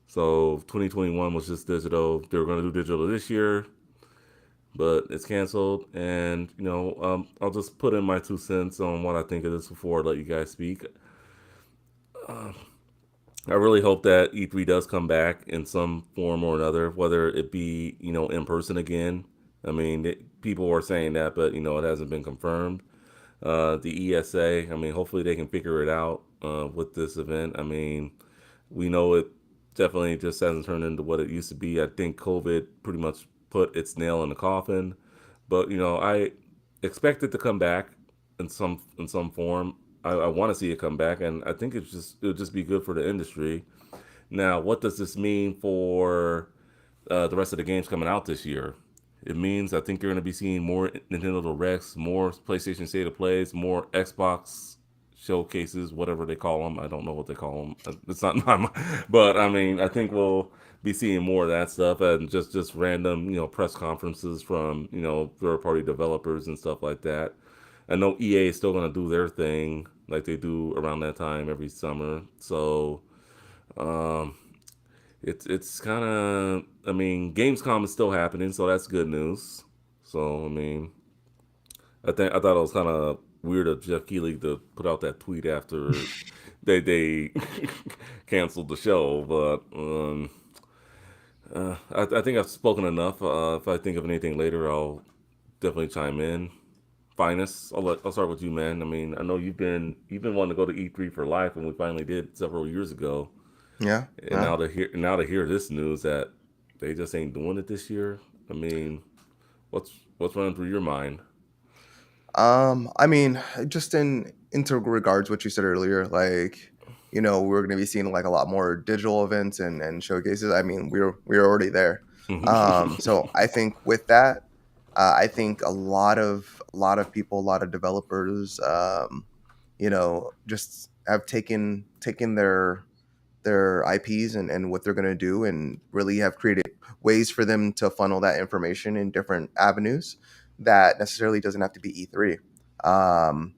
So 2021 was just digital. They were going to do digital this year, but it's canceled. And I'll just put in my 2 cents on what I think of this before I let you guys speak. I really hope that E3 does come back in some form or another, whether it be in person again. I mean, people are saying that, but it hasn't been confirmed. The ESA, I mean, hopefully they can figure it out with this event. I mean, we know it definitely just hasn't turned into what it used to be. I think COVID pretty much put its nail in the coffin, but I expect it to come back in some form. I want to see it come back, and I think it'll just be good for the industry. Now, what does this mean for the rest of the games coming out this year? It means I think you're going to be seeing more Nintendo Directs, more PlayStation State of Plays, more Xbox showcases, whatever they call them. I don't know what they call them. It's not my, but I mean, I think we'll be seeing more of that stuff and just random press conferences from third party developers and stuff like that. I know EA is still going to do their thing like they do around that time every summer. So um, it's kind of, I mean, Gamescom is still happening, so that's good news. So I mean, I thought it was kind of weird of Jeff Keighley to put out that tweet after they canceled the show, but I think I've spoken enough. If I think of anything later, I'll definitely chime in. Finest, I'll start with you, man. I mean, I know you've been wanting to go to E3 for life, and we finally did several years ago. Yeah, And yeah. now to hear this news that they just ain't doing it this year. I mean, what's running through your mind? I mean, just into regards what you said earlier, like, we're going to be seeing like a lot more digital events and showcases. I mean, we're already there. So I think with that, I think a lot of people, a lot of developers, just have taken their IPs and what they're going to do, and really have created ways for them to funnel that information in different avenues that necessarily doesn't have to be E3. Um,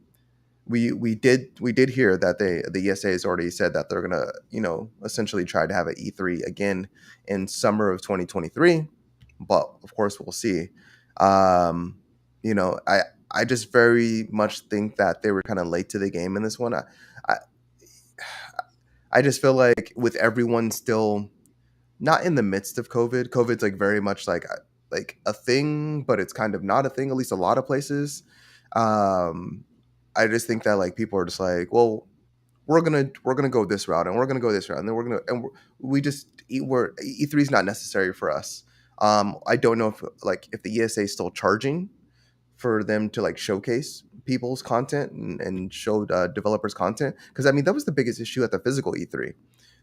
we did hear that the ESA has already said that they're gonna essentially try to have an E3 again in summer of 2023, but of course we'll see. Um, you know, I just very much think that they were kind of late to the game in this one. I I just feel like with everyone still not in the midst of COVID, COVID's like very much like a thing, but it's kind of not a thing. At least a lot of places. Um, I just think that like people are just like, well, we're gonna go this route, and we're gonna go this route, and then we just we're E3 is not necessary for us. I don't know if the ESA is still charging for them to like showcase people's content and show developers content, because I mean that was the biggest issue at the physical E3.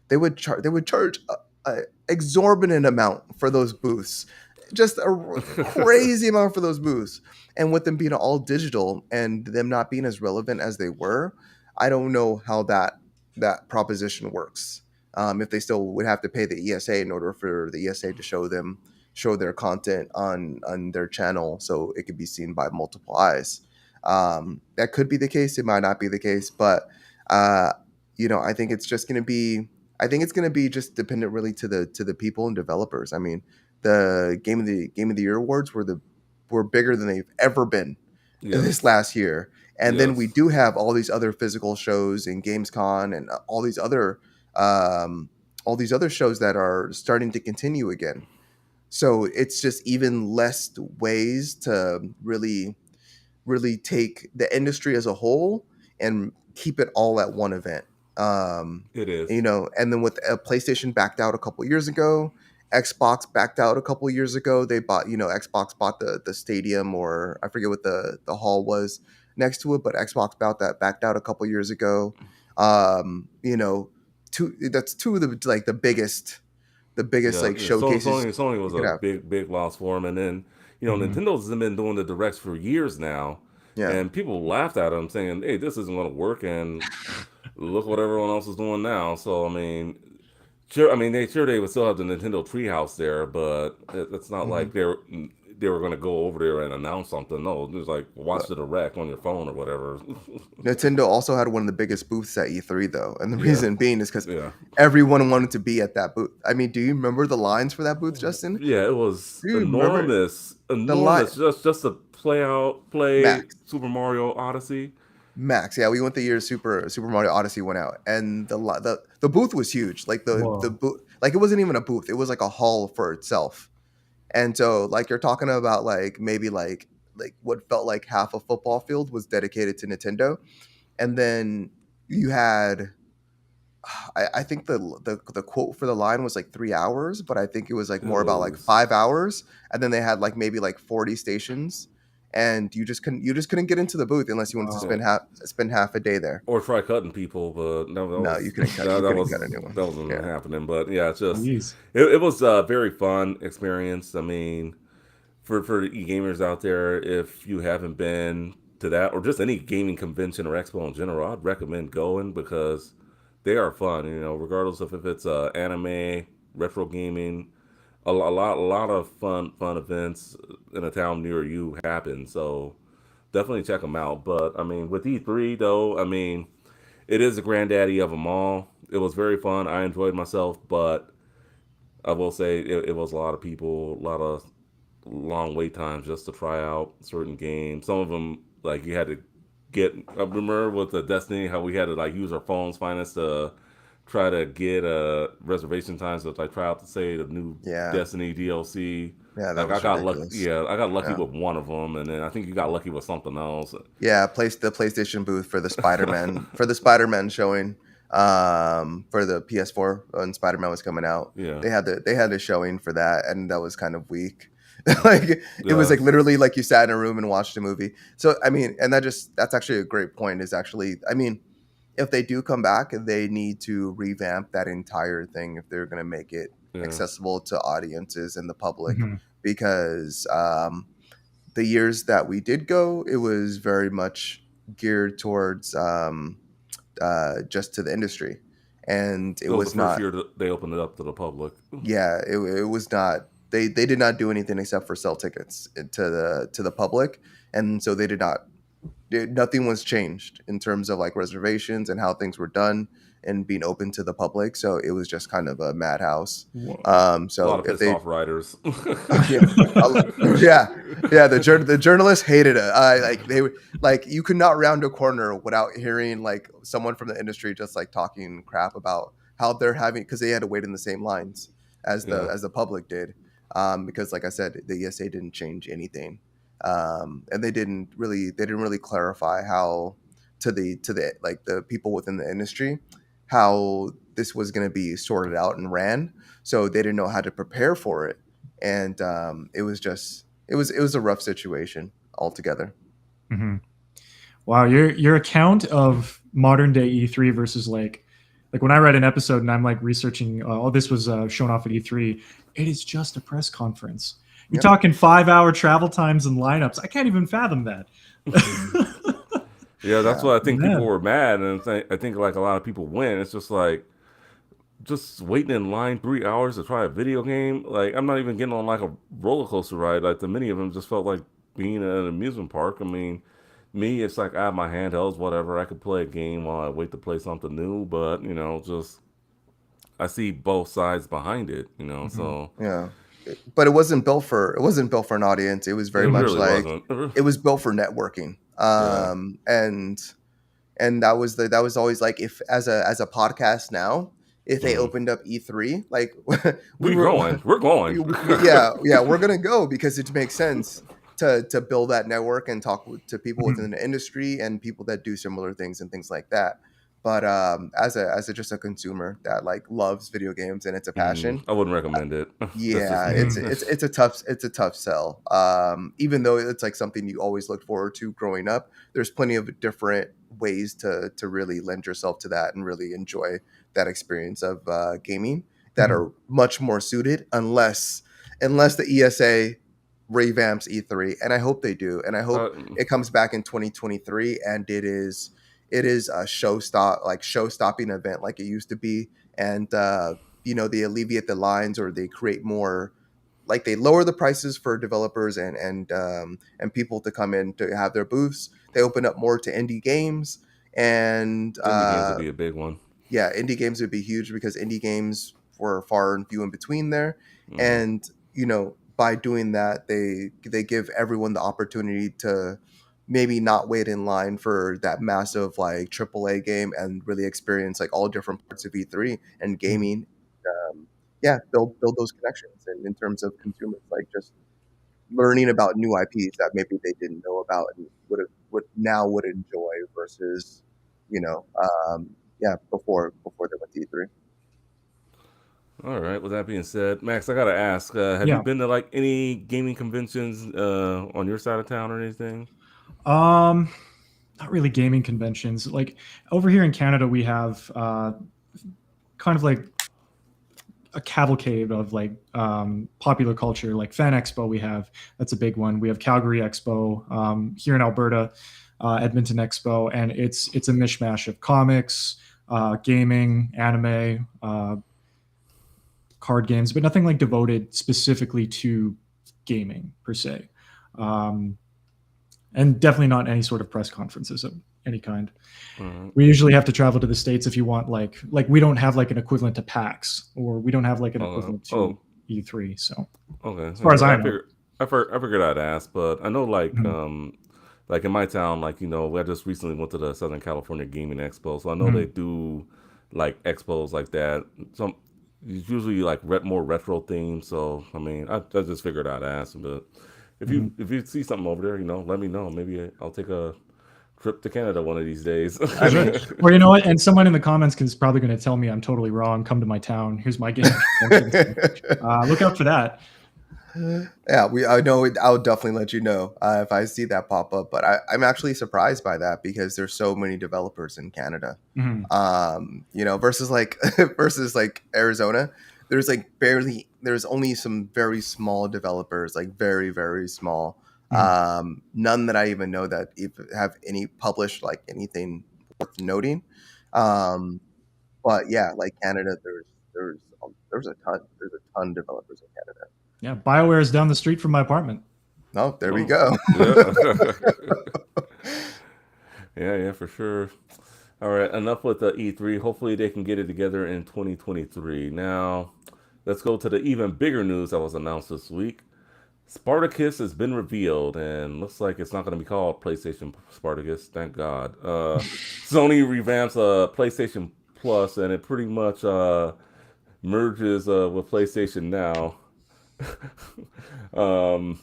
They would charge a exorbitant amount for those booths, just a crazy amount for those booths. And with them being all digital and them not being as relevant as they were, I don't know how that proposition works. If they still would have to pay the ESA in order for the ESA to show their content on their channel so it could be seen by multiple eyes. That could be the case. It might not be the case, but uh, I think it's just going to be. I think it's going to be just dependent really to the people and developers. I mean, the Game of the Year awards were bigger than they've ever been this Yes, last year. And then we yes, do have all these other physical shows in GamesCon and um, all these other shows that are starting to continue again. So it's just even less ways to really take the industry as a whole and keep it all at one event. Um, it is. and then with PlayStation backed out a couple years ago, Xbox backed out a couple years ago. They bought, Xbox bought the stadium, or I forget what the hall was next to it, but Xbox backed out a couple years ago. Um, you know, that's two of the biggest Yeah, like yeah, Sony, showcases Sony you was could a have. big loss for him, and then Hmm. Nintendo's been doing the directs for years now, Yeah. and people laughed at him saying, "Hey, this isn't going to work," and look what everyone else is doing now. So I mean, sure, I mean they would still have the Nintendo Treehouse there, but it's not Hmm. like they're they were going to go over there and announce something. No, it was like watch But the direct on your phone or whatever. Nintendo also had one of the biggest booths at E3 though, and the Yeah, reason being is because yeah, everyone wanted to be at that booth. I mean, do you remember the lines for that booth, Justin? yeah. It was Do you remember enormous, the line? enormous. Just to play Max, Super Mario Odyssey. Max. Yeah, we went the year Super Mario Odyssey went out, and the booth was huge. Like the Whoa. booth, like it wasn't even a booth; it was like a hall for itself. And so, like you're talking about, like maybe like what felt like half a football field was dedicated to Nintendo, and then you had I think the quote for the line was like 3 hours, but I think it was like It more about like was 5 hours, and then they had like maybe like 40 stations, and you just couldn't get into the booth unless you wanted to Wow. spend half a day there. or try cutting people, but no, No, you couldn't cut anyone. that wasn't Yeah, happening. But yeah, it's just Jeez. it was a very fun experience. I mean, for the gamers out there, if you haven't been to that or just any gaming convention or expo in general, I'd recommend going because they are fun. You know, regardless of if it's anime, retro gaming, a lot of fun events in a town near you happen. So definitely check them out. But I mean, with E3 though, I mean, it is the granddaddy of them all. It was very fun. I enjoyed myself, but I will say it was a lot of people, a lot of long wait times just to try out certain games. Some of them, like you had to get. I remember with the Destiny how we had to like use our phones finest to try to get reservation times to like try out to say the new yeah, Destiny DLC. yeah. That Like I was got lucky, ridiculous. yeah, I got lucky Yeah. with one of them, and then I think you got lucky with something else. Yeah, placed the PlayStation booth for the Spider-Man showing for the PS4 when Spider-Man was coming out. Yeah, They had a showing for that, and that was kind of weak. Like it was yeah, like literally like you sat in a room and watched a movie. So I mean, and that's actually a great point. Is actually I mean, if they do come back, they need to revamp that entire thing if they're going to make it yeah. accessible to audiences and the public Mhm. because the years that we did go, it was very much geared towards just to the industry, and it It was the was first not. year that they opened it up to the public. Yeah, it was not. They did not do anything except for sell tickets to the public, and so they did not. Nothing was changed in terms of like reservations and how things were done and being open to the public. So it was just kind of a madhouse. Whoa. A lot So of if pissed they off riders. yeah, yeah, yeah. The journalists hated it. Like they were like you could not round a corner without hearing like someone from the industry just like talking crap about how they're having because they had to wait in the same lines Yeah, as the public did. Because like I said, the ESA didn't change anything, and they didn't really clarify how to the like the people within the industry how this was going to be sorted out and ran. So they didn't know how to prepare for it, and it was just it was a rough situation altogether. Mhm. Wow, your account of modern day E3 versus like when I read an episode and I'm like researching, oh, this was shown off at E3. It is just a press conference. You're Yep. talking 5 hour travel times and lineups. I can't even fathom that. yeah. That's Yeah. why I think people Man. were mad, and I think like a lot of people went. It's just like just waiting in line 3 hours to try a video game. Like I'm not even getting on like a roller coaster ride. Like the many of them just felt like being at an amusement park. I mean, me, it's like I have my handhelds, whatever. I could play a game while I wait to play something new, but you know, just I see both sides behind it. You know, Mhm. so Yeah. But it wasn't built for an audience. It was it very much really like wasn't. it was built for networking. Yeah, And that was always like if as a podcast now, if they mm. opened up E3, like we We were going. We're going. yeah, we're gonna go because it makes sense to build that network and talk to people Mhm. within the industry and people that do similar things and things like that. But as a just a consumer that like loves video games and it's a passion, I wouldn't recommend it. That's just yeah, me. Mhm. it's a tough sell. Even though it's like something you always look forward to growing up, there's plenty of different ways to really lend yourself to that and really enjoy that experience of gaming that Mhm. are much more suited unless the ESA revamps E3, and I hope they do, and I uh, hope it comes back in 2023 and it is a show stopping event like it used to be, and you know they alleviate the lines or they create more like they lower the prices for developers and people to come in to have their booths. They open up more to indie games, and Indie games will be a big one. yeah, indie games would be huge because indie games were far and few in between there. Hmm. And by doing that, they give everyone the opportunity to maybe not wait in line for that massive like AAA game and really experience like all different parts of E3 and Mhm. gaming. Yeah, build those connections, and in terms of consumers, like just learning about new IPs that maybe they didn't know about and would enjoy versus yeah, before they went to E3. All right. With that being said, Max, I gotta ask: have you Yeah. been to like any gaming conventions on your side of town or anything? Um, Not really gaming conventions. Like over here in Canada, we have kind of like a cavalcade of like popular culture, like Fan Expo. We have that's a big one. We have Calgary Expo here in Alberta, Edmonton Expo, and it's a mishmash of comics, gaming, anime, card games, but nothing like devoted specifically to gaming per se. Um, and definitely not any sort of press conferences of any kind. All right. We usually have to travel to the states if you want like we don't have like an equivalent to PAX, or we don't have like an equivalent to Oh, E3. So okay. as far as Yeah, I I know. figured. I figured I'd ask, but I know Mhm. like in my town, like I just recently went to the Southern California Gaming Expo, so I know they Mhm. do like expos like that. Some it's usually like more retro themed. So I mean, I just figured I'd ask, but Mhm. if you see something over there, let me know. Maybe I'll take a trip to Canada one of these days. For sure. Or you know what? And someone in the comments is probably going to tell me I'm totally wrong. Come to my town. Here's my game convention. So, look out for that. Yeah, I know I'll definitely let you know if I see that pop up. But I'm actually surprised by that because there's so many developers in Canada. Mhm. Versus like versus like Arizona, there's only some very small developers, like very very small. Mhm. None that I even know that have any published like anything worth noting. Um, but yeah, like Canada, there's a ton of developers in Canada. Yeah, BioWare is down the street from my apartment. Oh, there we Oh, go. yeah. Yeah, for sure. All right, enough with the E3. Hopefully, they can get it together in 2023. Now, let's go to the even bigger news that was announced this week. Spartacus has been revealed, and looks like it's not going to be called PlayStation Spartacus. Thank God. Sony revamps PlayStation Plus, and it pretty much merges with PlayStation Now. um,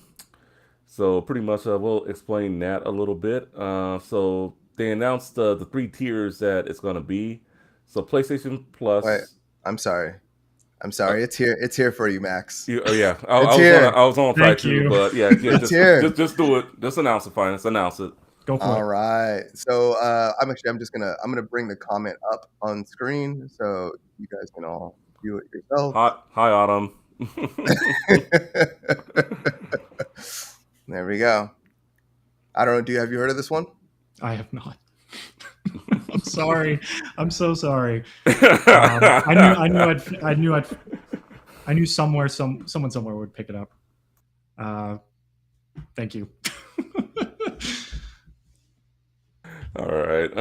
So pretty much, we'll explain that a little bit. So they announced the three tiers that it's going to be. So PlayStation Wait, Plus. I'm sorry. I'm Uh, sorry. It's here. It's here for you, Max. oh yeah, It's here. I was on try Thank to, you. but yeah, It's here. just do it. Just announce it, fine. Let's announce it. Go for All it. right. So I'm gonna bring the comment up on screen so you guys can all view it yourselves. Hi Autumn. There we go. I don't know. Have you heard of this one? I have not. I'm sorry. I'm so sorry. I knew someone somewhere would pick it up. Uh, Thank you. All right.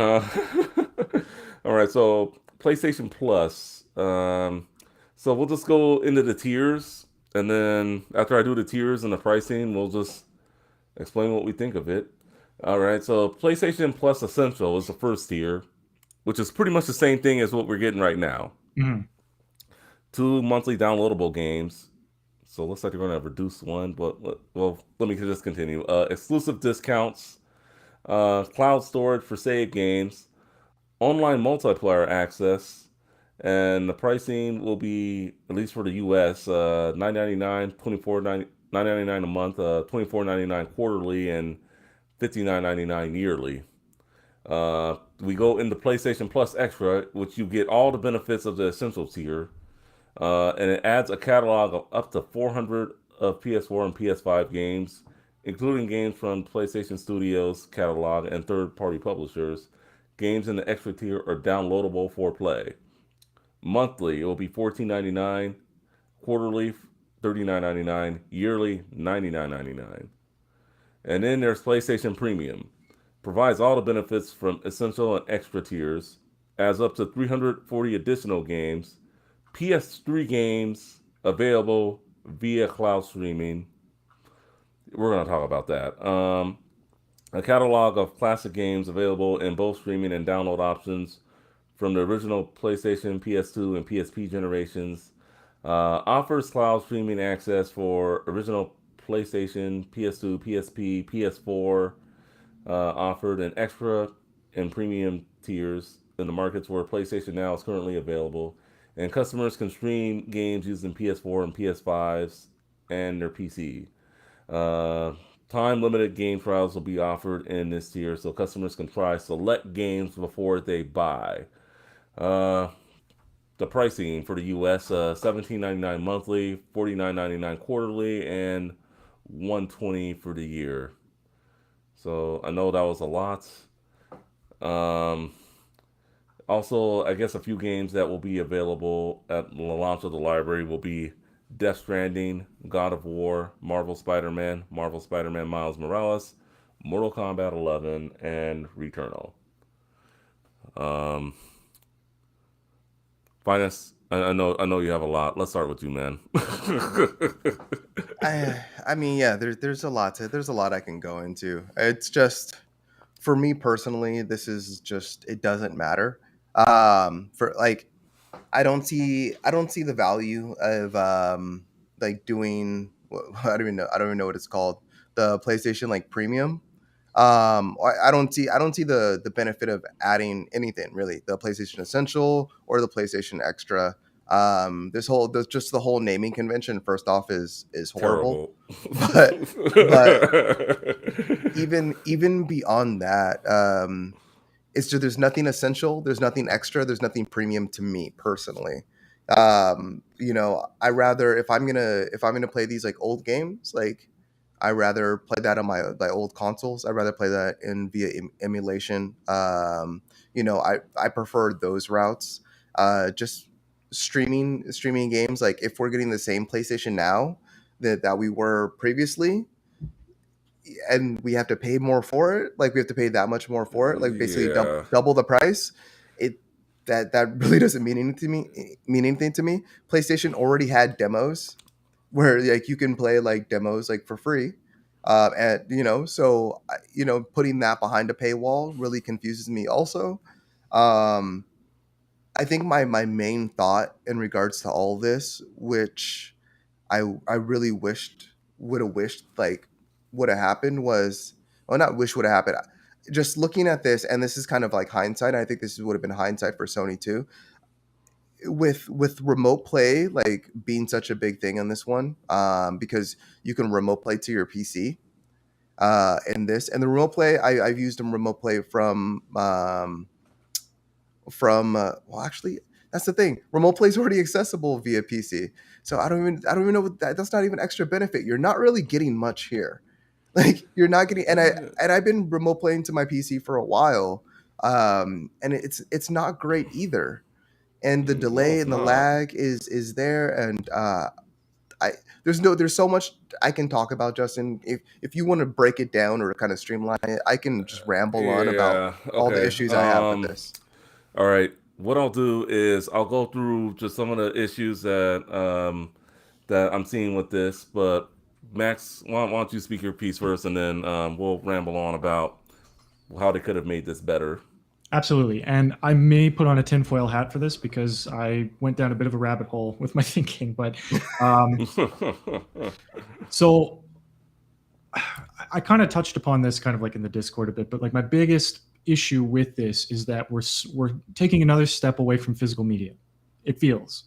All right. So PlayStation Plus. So we'll just go into the tiers, and then after I do the tiers and the pricing, we'll just explain what we think of it. All right. So PlayStation Plus Essential is the first tier, which is pretty much the same thing as what we're getting right now. Mhm. Two monthly downloadable games. So it looks like they're going to reduce one, but well, let me just continue. Exclusive discounts, cloud storage for save games, online multiplayer access, and the pricing will be, at least for the US, $9.99, $9.99 a month, $24.99 quarterly, and $59.99 yearly. We go into PlayStation Plus Extra, which you get all the benefits of the Essential tier, and it adds a catalog of up to 400 of PS4 and PS5 games, including games from PlayStation Studios catalog and third-party publishers. Games in the extra tier are downloadable for play. Monthly, it will be $14.99. Quarterly, $39.99, yearly $99.99. And then there's PlayStation Premium. Provides all the benefits from essential and extra tiers, adds up to 340 additional games, PS3 games available via cloud streaming. We're going to talk about that. A catalog of classic games available in both streaming and download options from the original PlayStation, PS2, and PSP generations. Offers cloud streaming access for original PlayStation, PS2, PSP, PS4. Offered an extra and premium tiers in the markets where PlayStation Now is currently available. And customers can stream games using PS4 and PS5s and their PC. Uh, Time limited game trials will be offered in this tier so customers can try select games before they buy. Uh, the pricing for the US $17.99 monthly, $49.99 quarterly, and $120 for the year. So I know that was a lot. Um, Also, I guess a few games that will be available at the launch of the library will be Death Stranding, God of War, Marvel Spider-Man Miles Morales, Mortal Kombat 11, and Returnal. Um, Finest, I know you have a lot. Let's start with you, man. I mean, yeah, there's a lot I can go into. It's just for me personally, this is just it doesn't matter. For like I don't see the value of like doing I don't even know what it's called, the PlayStation like premium. I don't see the benefit of adding anything really, the PlayStation Essential or the PlayStation Extra. Just the whole naming convention first off is horrible, Terrible. but but even beyond that, it's just there's nothing essential, there's nothing extra, there's nothing premium to me personally. I rather if I'm gonna play these like old games, like I rather play that on my old consoles. I'd rather play that in via emulation. I prefer those routes. Just streaming games. Like if we're getting the same PlayStation now that we were previously, and we have to pay more for it, like we have to pay that much more for it, like basically Yeah. double the price. It that really doesn't mean anything to me. PlayStation already had demos where like you can play like demos like for free, and putting that behind a paywall really confuses me also. um I think my main thought in regards to all this, which I really wished like would have happened was, well, not wish would have happened. Just looking at this, and this is kind of like hindsight. I think this would have been hindsight for Sony too, with remote play like being such a big thing on this one, because you can remote play to your PC. In this and the remote play, I've used them remote play well, actually, that's the thing. Remote play is already accessible via PC, so I don't even know what that's not even extra benefit. You're not really getting much here. Like you're not getting, and I've been remote playing to my PC for a while, and it's not great either. And the No, delay it's and the not. lag is there, and I there's so much I can talk about, Justin. If you want to break it down or kind of streamline it, I can just ramble on about Yeah. all the Okay. issues I have with this. All right. What I'll do is I'll go through just some of the issues that I'm seeing with this. But Max, why don't you speak your piece first, and then we'll ramble on about how they could have made this better. Absolutely. And I may put on a tinfoil hat for this because I went down a bit of a rabbit hole with my thinking. But so I kind of touched upon this kind of like in the Discord a bit, but like my biggest issue with this is that we're taking another step away from physical media. It feels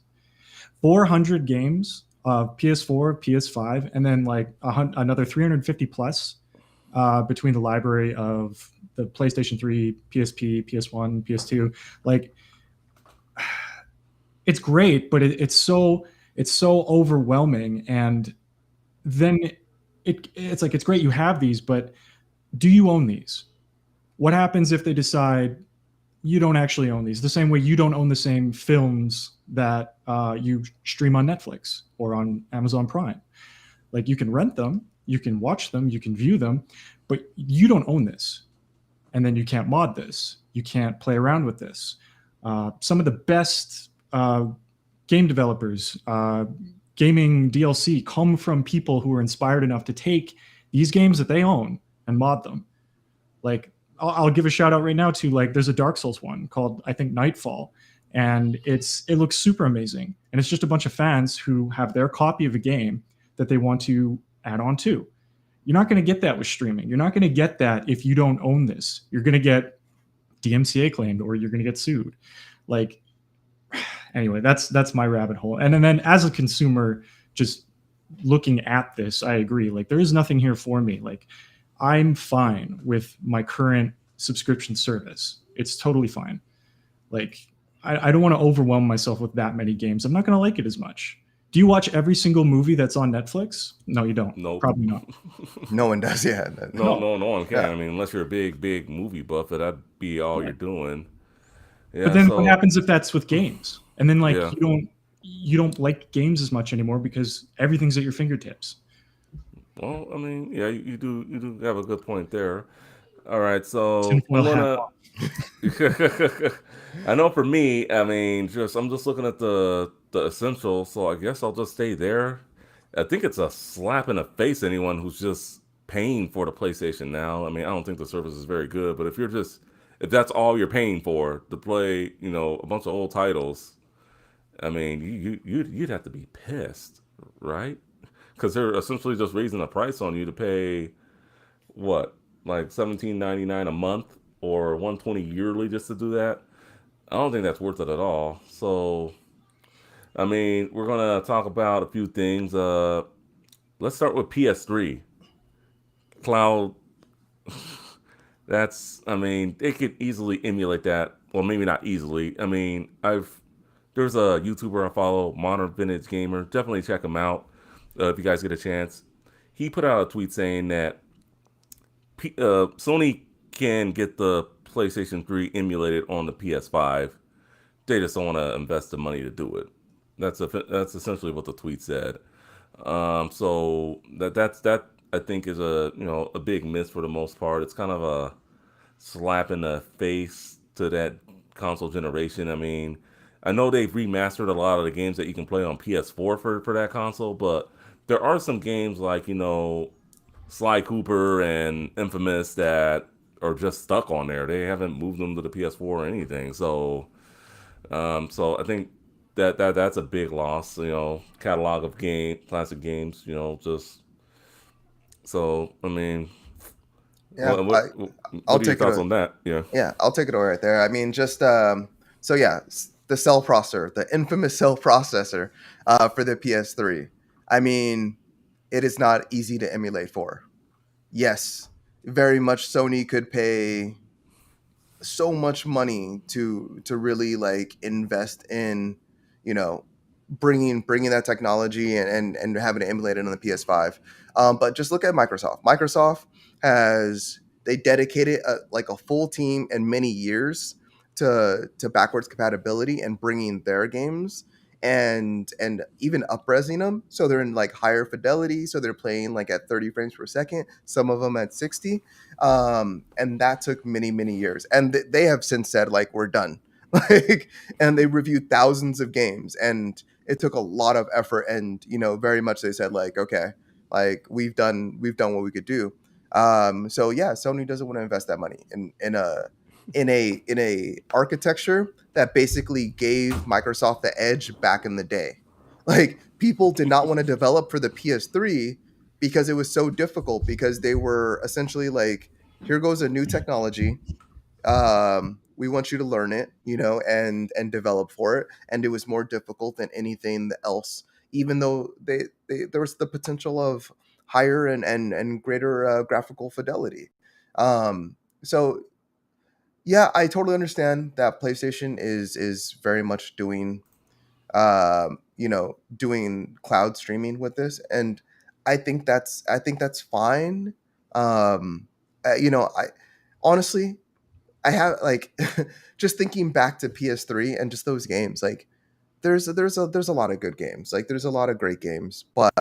400 games of PS4, PS5, and then like another 350 plus between the library of the PlayStation 3, PSP, PS1, PS2. Like it's great, but it's so overwhelming. And then it's like it's great you have these, but do you own these? What happens if they decide you don't actually own these? The same way you don't own the same films that you stream on Netflix or on Amazon Prime. Like you can rent them, you can watch them, you can view them, but you don't own this. And then you can't mod this. You can't play around with this. Some of the best game developers, gaming DLC, come from people who are inspired enough to take these games that they own and mod them. Like I'll give a shout out right now to, like, there's a Dark Souls one called, I think, Nightfall, and it looks super amazing, and it's just a bunch of fans who have their copy of a game that they want to add on to. You're not going to get that with streaming. You're not going to get that if you don't own this. You're going to get DMCA claimed, or you're going to get sued. Like, anyway, that's my rabbit hole. And then as a consumer, just looking at this, I agree. Like, there is nothing here for me. Like, I'm fine with my current subscription service. It's totally fine. Like, I don't want to overwhelm myself with that many games. I'm not going to like it as much. Do you watch every single movie that's on Netflix? No, you don't. Nope. Probably not. No one does. Yeah. No one can. Yeah. I mean, unless you're a big movie buff, that'd be all you're Right. doing. But Yeah. then what So happens if that's with games? And then, like, yeah. you don't like games as much anymore because everything's at your fingertips. Well, I mean, yeah, you do have a good point there. All right, so I'm Tinfoil hat gonna. on. I know for me, I mean, just I'm just looking at the essentials, so I guess I'll just stay there. I think it's a slap in the face anyone who's just paying for the PlayStation now. I mean, I don't think the service is very good, but if that's all you're paying for to play, a bunch of old titles, I mean, you'd have to be pissed, right? Because they're essentially just raising the price on you to pay what, like 17.99 a month or 120 yearly just to do that. I don't think that's worth it at all. So, I mean, we're gonna talk about a few things. Let's start with PS3 cloud. I mean, they could easily emulate that. Well, maybe not easily. I mean, there's a YouTuber I follow, Modern Vintage Gamer. Definitely check him out if you guys get a chance. He put out a tweet saying that Sony can get the PlayStation 3 emulated on the PS5. They just don't want to invest the money to do it. That's essentially what the tweet said. So that I think is a big miss for the most part. It's kind of a slap in the face to that console generation. I mean, I know they've remastered a lot of the games that you can play on PS4 for that console, but there are some games like Sly Cooper and Infamous that are just stuck on there. They haven't moved them to the PS4 or anything. So I think that's a big loss. Catalog of classic games. Just so I mean, Yeah. what I'll are your take it. thoughts on that? Yeah. Yeah, I'll take it away right there. I mean, just so yeah, the cell processor, the infamous cell processor for the PS3. I mean, it is not easy to emulate for. Yes, very much Sony could pay so much money to really like invest in, you know, bringing that technology and having it emulated on the PS5. But just look at Microsoft. Microsoft has they dedicated like a full team and many years to backwards compatibility and bringing their games and even upresing them so they're in like higher fidelity, so they're playing like at 30 frames per second, some of them at 60. And that took many years, and they have since said like we're done. Like, and they reviewed thousands of games, and it took a lot of effort, and very much they said like, okay, like we've done what we could do. So yeah, Sony doesn't want to invest that money in a architecture that basically gave Microsoft the edge back in the day. Like, people did not want to develop for the PS3 because it was so difficult, because they were essentially like, here goes a new technology, we want you to learn it, and develop for it. And it was more difficult than anything else, even though there was the potential of higher and greater graphical fidelity. So yeah, I totally understand that PlayStation is very much doing cloud streaming with this, and I think that's fine. I honestly, I have like just thinking back to PS3 and just those games, like there's a lot of good games. Like there's a lot of great games, but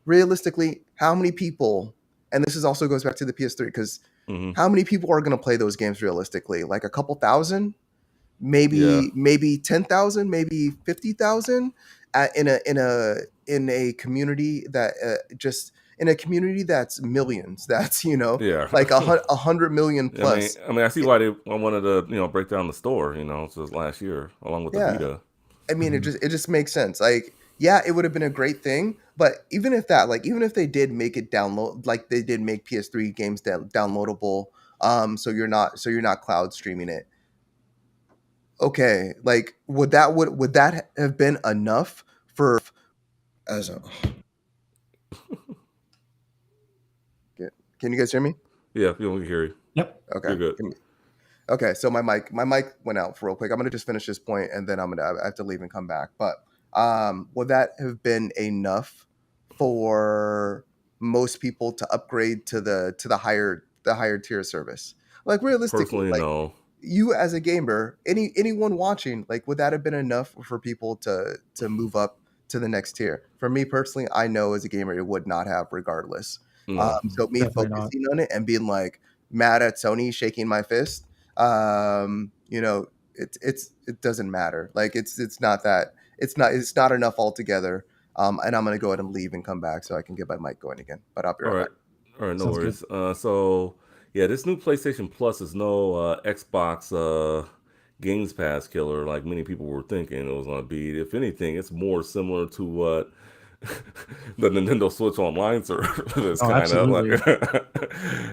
realistically, how many people? And this is also goes back to the PS3 because Hmm. how many people are going to play those games realistically? Like a couple thousand, Yeah. maybe 10,000, maybe 50,000 in a community that just in a community that's millions. That's Yeah. like 100 million plus. I mean, I see why they wanted to, break down the store, just last year, along with the Yeah, Vita. I mean, Mhm. it just makes sense. Like, yeah, it would have been a great thing, but even if that, like, even if they did make it download, like they did make PS3 games downloadable, so you're not cloud streaming it. Okay, like, would that have been enough for as a? Can you guys hear me? Yeah, we can hear you. Yep. Okay. You're good. Okay, so my mic went out for real quick. I'm gonna just finish this point and then I have to leave and come back. But would that have been enough for most people to upgrade to the higher tier service? Like realistically, Personally, like no. you as a gamer, anyone watching, like would that have been enough for people to move up to the next tier? For me personally, I know as a gamer it would not have regardless. No. So me Definitely not. focusing on it and being like mad at Sony, shaking my fist, you know, it doesn't matter. Like it's not that it's not enough altogether. And I'm gonna go ahead and leave and come back so I can get my mic going again. But I'll be All right right. back. All right, no Sounds good. worries. So yeah, this new PlayStation Plus is no Xbox Games Pass killer like many people were thinking it was going to be. If anything, it's more similar to what the Nintendo Switch Online service is Oh, kind of like. absolutely.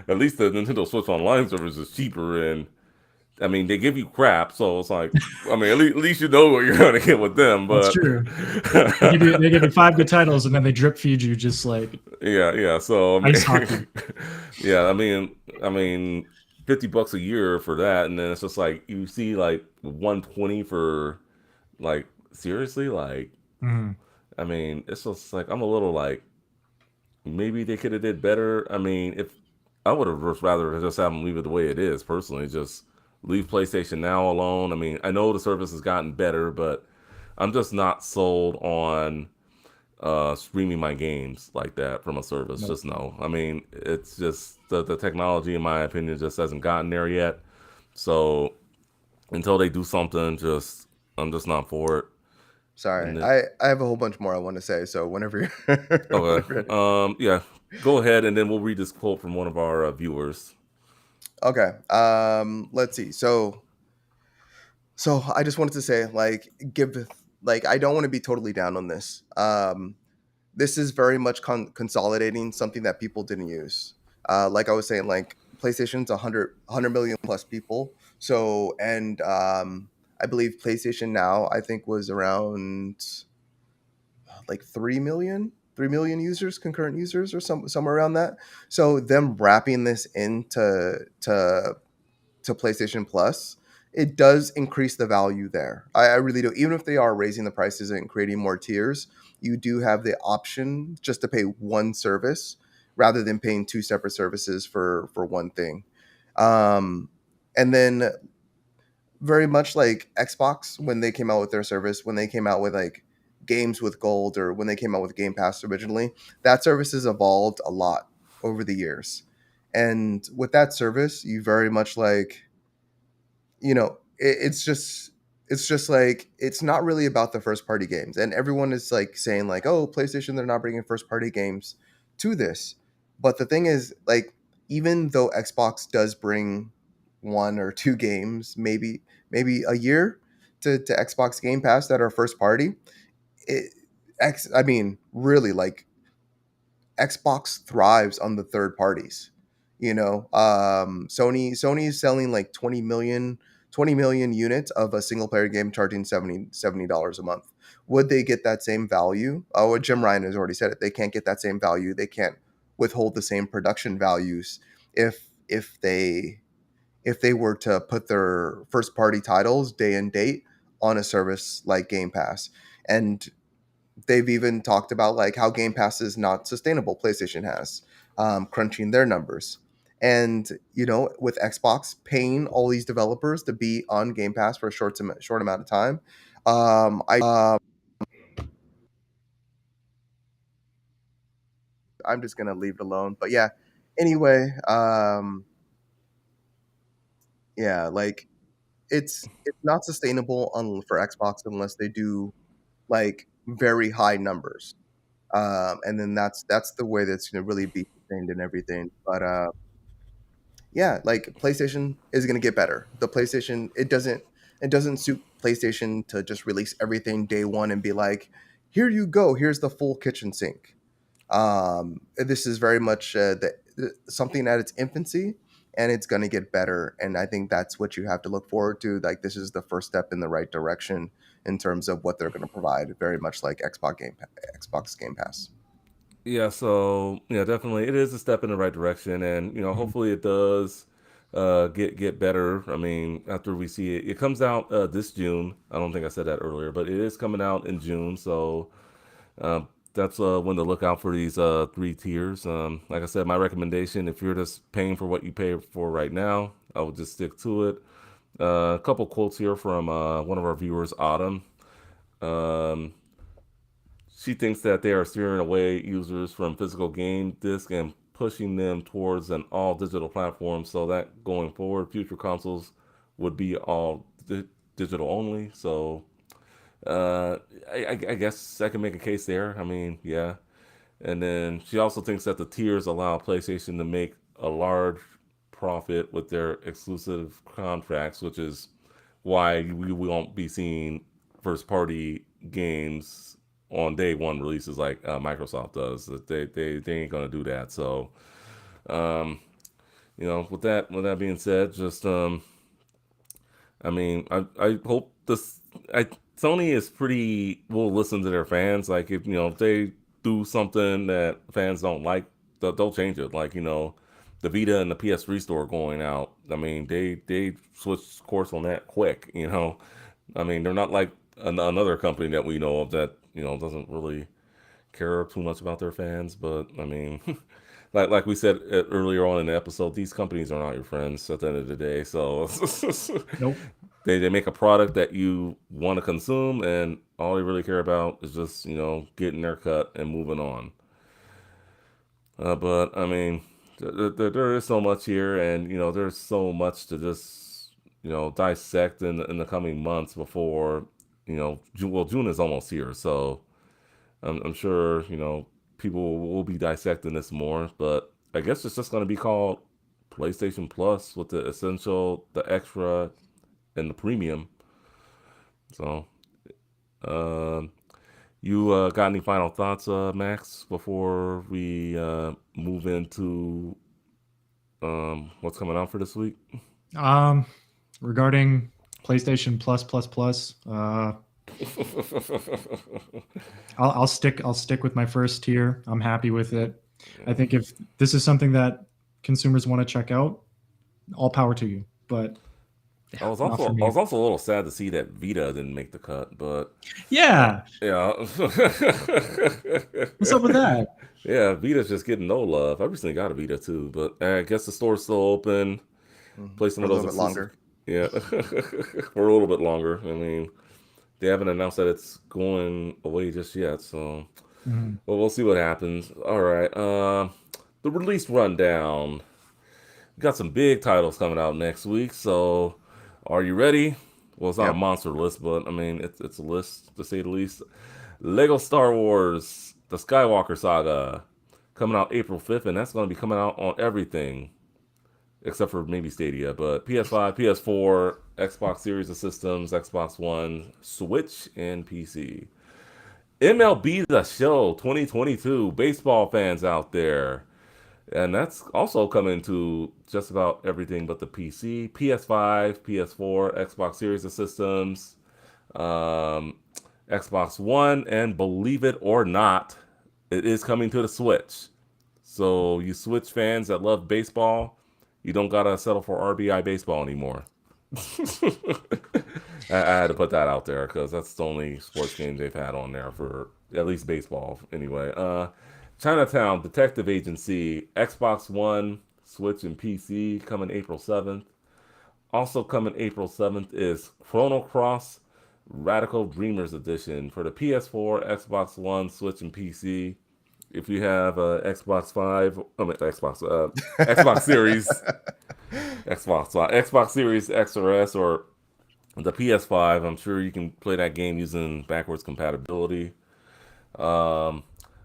At least the Nintendo Switch Online service is cheaper, and I mean they give you crap, so it's like, I mean, at least you know what you're going to get with them, That's but. true. They give you five good titles and then they drip feed you just like Yeah, yeah. So I ice mean, hockey. yeah. I mean, $50 a year for that, and then it's just like you see like 120 for like seriously, like Mhm. I mean, it's just like I'm a little like maybe they could have did better. I mean, if I would have just rather just have them leave it the way it is personally, just leave PlayStation Now alone. I mean, I know the service has gotten better, but I'm just not sold on streaming my games like that from a service. Nope. Just no. I mean, it's just the technology, in my opinion, just hasn't gotten there yet. So until they do something, just I'm just not for it. Sorry, And then I have a whole bunch more I want to say. So whenever you're okay, whenever you're ready. yeah, go ahead, and then we'll read this quote from one of our viewers. Okay. Let's see. So I just wanted to say, like, like, I don't want to be totally down on this. This is very much consolidating something that people didn't use. Like I was saying, like PlayStation's 100 million plus people. So, and I believe PlayStation Now, I think was around like 3 million users, concurrent users, or somewhere around that. So them wrapping this into to PlayStation Plus, it does increase the value there. I really do. Even if they are raising the prices and creating more tiers, you do have the option just to pay one service rather than paying two separate services for one thing. Um, and then very much like Xbox when they came out with their service, when they came out with like games with gold or when they came out with Game Pass originally, that service has evolved a lot over the years. And with that service, you very much like it's just like it's not really about the first party games, and everyone is like saying like, oh, PlayStation, they're not bringing first party games to this. But the thing is, like, even though Xbox does bring one or two games, maybe a year to Xbox Game Pass that are first party, it I mean really, like, Xbox thrives on the third parties. Sony is selling like 20 million units of a single player game, charging $70 a month. Would they get that same value? Oh, Jim Ryan has already said it. They can't get that same value. They can't withhold the same production values if they were to put their first party titles day and date on a service like Game Pass. And they've even talked about like how Game Pass is not sustainable. PlayStation has crunching their numbers, and with Xbox paying all these developers to be on Game Pass for a short amount of time, I I'm just gonna leave it alone. But yeah, anyway, yeah, like it's not sustainable for Xbox unless they do like very high numbers. And then that's the way that's gonna really be sustained and everything. But yeah, like PlayStation is gonna get better. The PlayStation it doesn't suit PlayStation to just release everything day one and be like, here you go, here's the full kitchen sink. This is very much something at its infancy, and it's going to get better. And I think that's what you have to look forward to. Like this is the first step in the right direction in terms of what they're going to provide. Very much like Xbox Game Pass. Yeah, so yeah, definitely, it is a step in the right direction, and Mhm. hopefully it does get better. I mean, after we see it, it comes out this June. I don't think I said that earlier, but it is coming out in June, so that's when to look out for these three tiers. Like I said, my recommendation, if you're just paying for what you pay for right now, I would just stick to it. A couple quotes here from one of our viewers, Autumn. Um, she thinks that they are steering away users from physical game disc and pushing them towards an all digital platform, so that going forward, future consoles would be all digital only. So uh, I guess I can make a case there. I mean, yeah. And then she also thinks that the tiers allow PlayStation to make a large profit with their exclusive contracts, which is why we won't be seeing first party games on day one releases like Microsoft does. They ain't gonna do that. So um, with that being said, just I mean, I hope this. I Sony is pretty will listen to their fans. Like if they do something that fans don't like, they'll change it. Like the Vita and the PS3 store going out. I mean, they switched course on that quick. I mean, they're not like another company that we know of that doesn't really care too much about their fans. But I mean, like we said earlier on in the episode, these companies are not your friends at the end of the day. So Nope. they make a product that you want to consume, and all they really care about is just getting their cut and moving on. But I mean, there is so much here, and there's so much to just dissect in the coming months before June is almost here, so I'm sure people will be dissecting this more. But I guess it's just going to be called PlayStation Plus with the essential, the extra, and the premium. So, um, you got any final thoughts, Max, before we move into what's coming out for this week? Um, Regarding PlayStation Plus, I'll stick with my first tier. I'm happy with it. I think if this is something that consumers want to check out, all power to you. But I yeah, was not for also I me. was also a little sad to see that Vita didn't make the cut, but Yeah, yeah, what's up with that? yeah, Vita's just getting no love. I recently got a Vita too, but I guess the store's still open. Play some For a of those little bit exclusive, longer. yeah, for a little bit longer. I mean, they haven't announced that it's going away just yet, so Mhm. well, we'll see what happens. All right, the release rundown. We got some big titles coming out next week, so are you ready? Well, it's not a Yep. monster list, but I mean, it's a list to say the least. Lego Star Wars: The Skywalker Saga coming out April 5th, and that's going to be coming out on everything except for maybe Stadia, but PS5, PS4, Xbox Series of Systems, Xbox One, Switch, and PC. MLB The Show 2022, baseball fans out there. And that's also coming to just about everything but the PC, PS5, PS4, Xbox Series of Systems, um, Xbox One, and believe it or not, it is coming to the Switch. So you Switch fans that love baseball, you don't gotta settle for RBI baseball anymore. I had to put that out there because that's the only sports game they've had on there for at least baseball anyway. Chinatown Detective Agency, Xbox One, Switch, and PC coming April 7th. Also coming April 7th is Chrono Cross Radical Dreamers Edition for the PS4, Xbox One, Switch, and PC. if you have Xbox Five, I mean Xbox Series, Xbox Series X or S, or the PS5, I'm sure you can play that game using backwards compatibility. Um,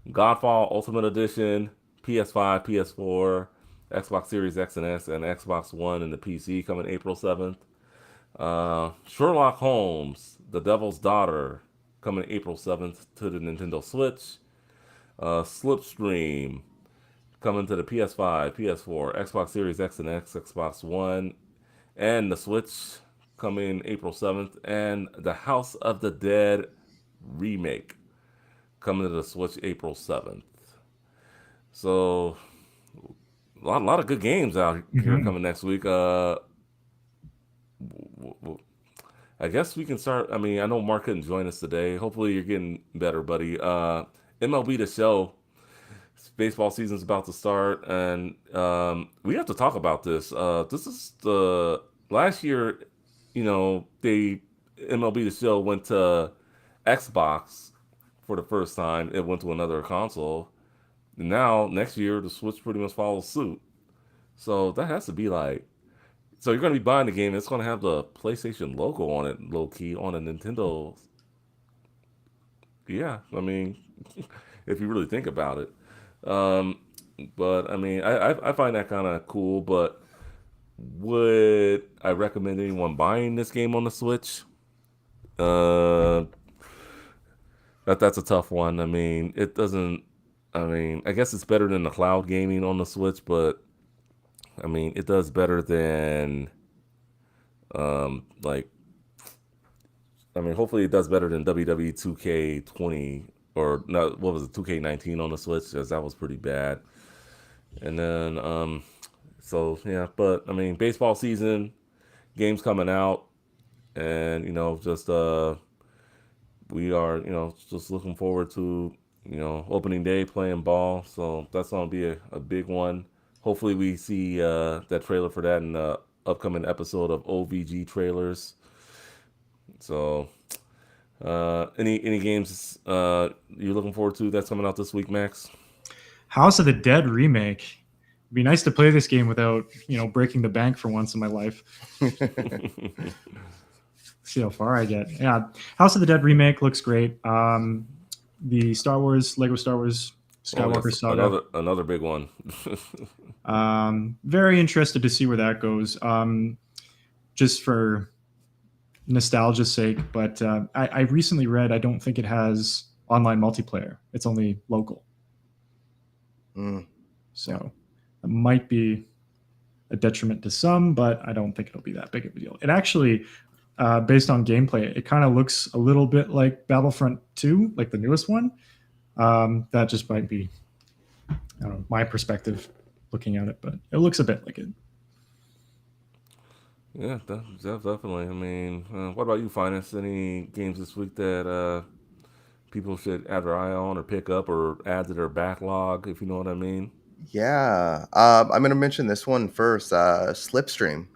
Godfall Ultimate Edition, PS5, PS4, Xbox Series X and S, and Xbox One and the PC coming April 7th. Sherlock Holmes, The Devil's Daughter, coming April 7th to the Nintendo Switch. Slipstream, coming to the PS5, PS4, Xbox Series X and X, Xbox One, and the Switch, coming April 7th. And The House of the Dead remake, coming to the Switch April 7th. So, a lot of good games out here Hmm. coming next week. I guess we can start. I mean, I know Mark couldn't join us today. Hopefully, you're getting better, buddy. MLB The Show, baseball season's about to start, and we have to talk about this. This is the last year, they MLB The Show went to Xbox for the first time. It went to another console. And now, next year, the Switch pretty much follows suit. So that has to be like, so you're going to be buying the game. It's going to have the PlayStation logo on it, low key, on a Nintendo. Yeah, I mean, if you really think about it. Um, but I mean, I find that kind of cool. But would I recommend anyone buying this game on the Switch? Uh, that's a tough one. I mean, it doesn't. I mean, I guess it's better than the cloud gaming on the Switch, but I mean, it does better than like I mean, hopefully it does better than WWE 2K20 or no, what was it, 2K19 on the Switch? Because that was pretty bad. And then, so yeah, but I mean, baseball season, games coming out, and just we are just looking forward to opening day playing ball. So that's gonna be a big one. Hopefully, we see that trailer for that in the upcoming episode of OVG trailers. So any games you're looking forward to that's coming out this week, Max? House of the Dead remake. It'd be nice to play this game without breaking the bank for once in my life. See how far I get. Yeah, House of the Dead remake looks great. The Lego Star Wars Oh Skywalker yes, saga. another big one. Very interested to see where that goes. Just for nostalgia's sake, but I recently read I don't think it has online multiplayer. It's only local, Mm, yeah. so it might be a detriment to some, but I don't think it'll be that big of a deal. It actually, based on gameplay, it kind of looks a little bit like Battlefront 2, like the newest one. That just might be, I don't know, my perspective looking at it, but it looks a bit like it. Yeah, definitely. I mean, what about you, Finance? Any games this week that people should have their eye on or pick up or add to their backlog, if you know what I mean? Yeah. I'm gonna mention this one first. Slipstream.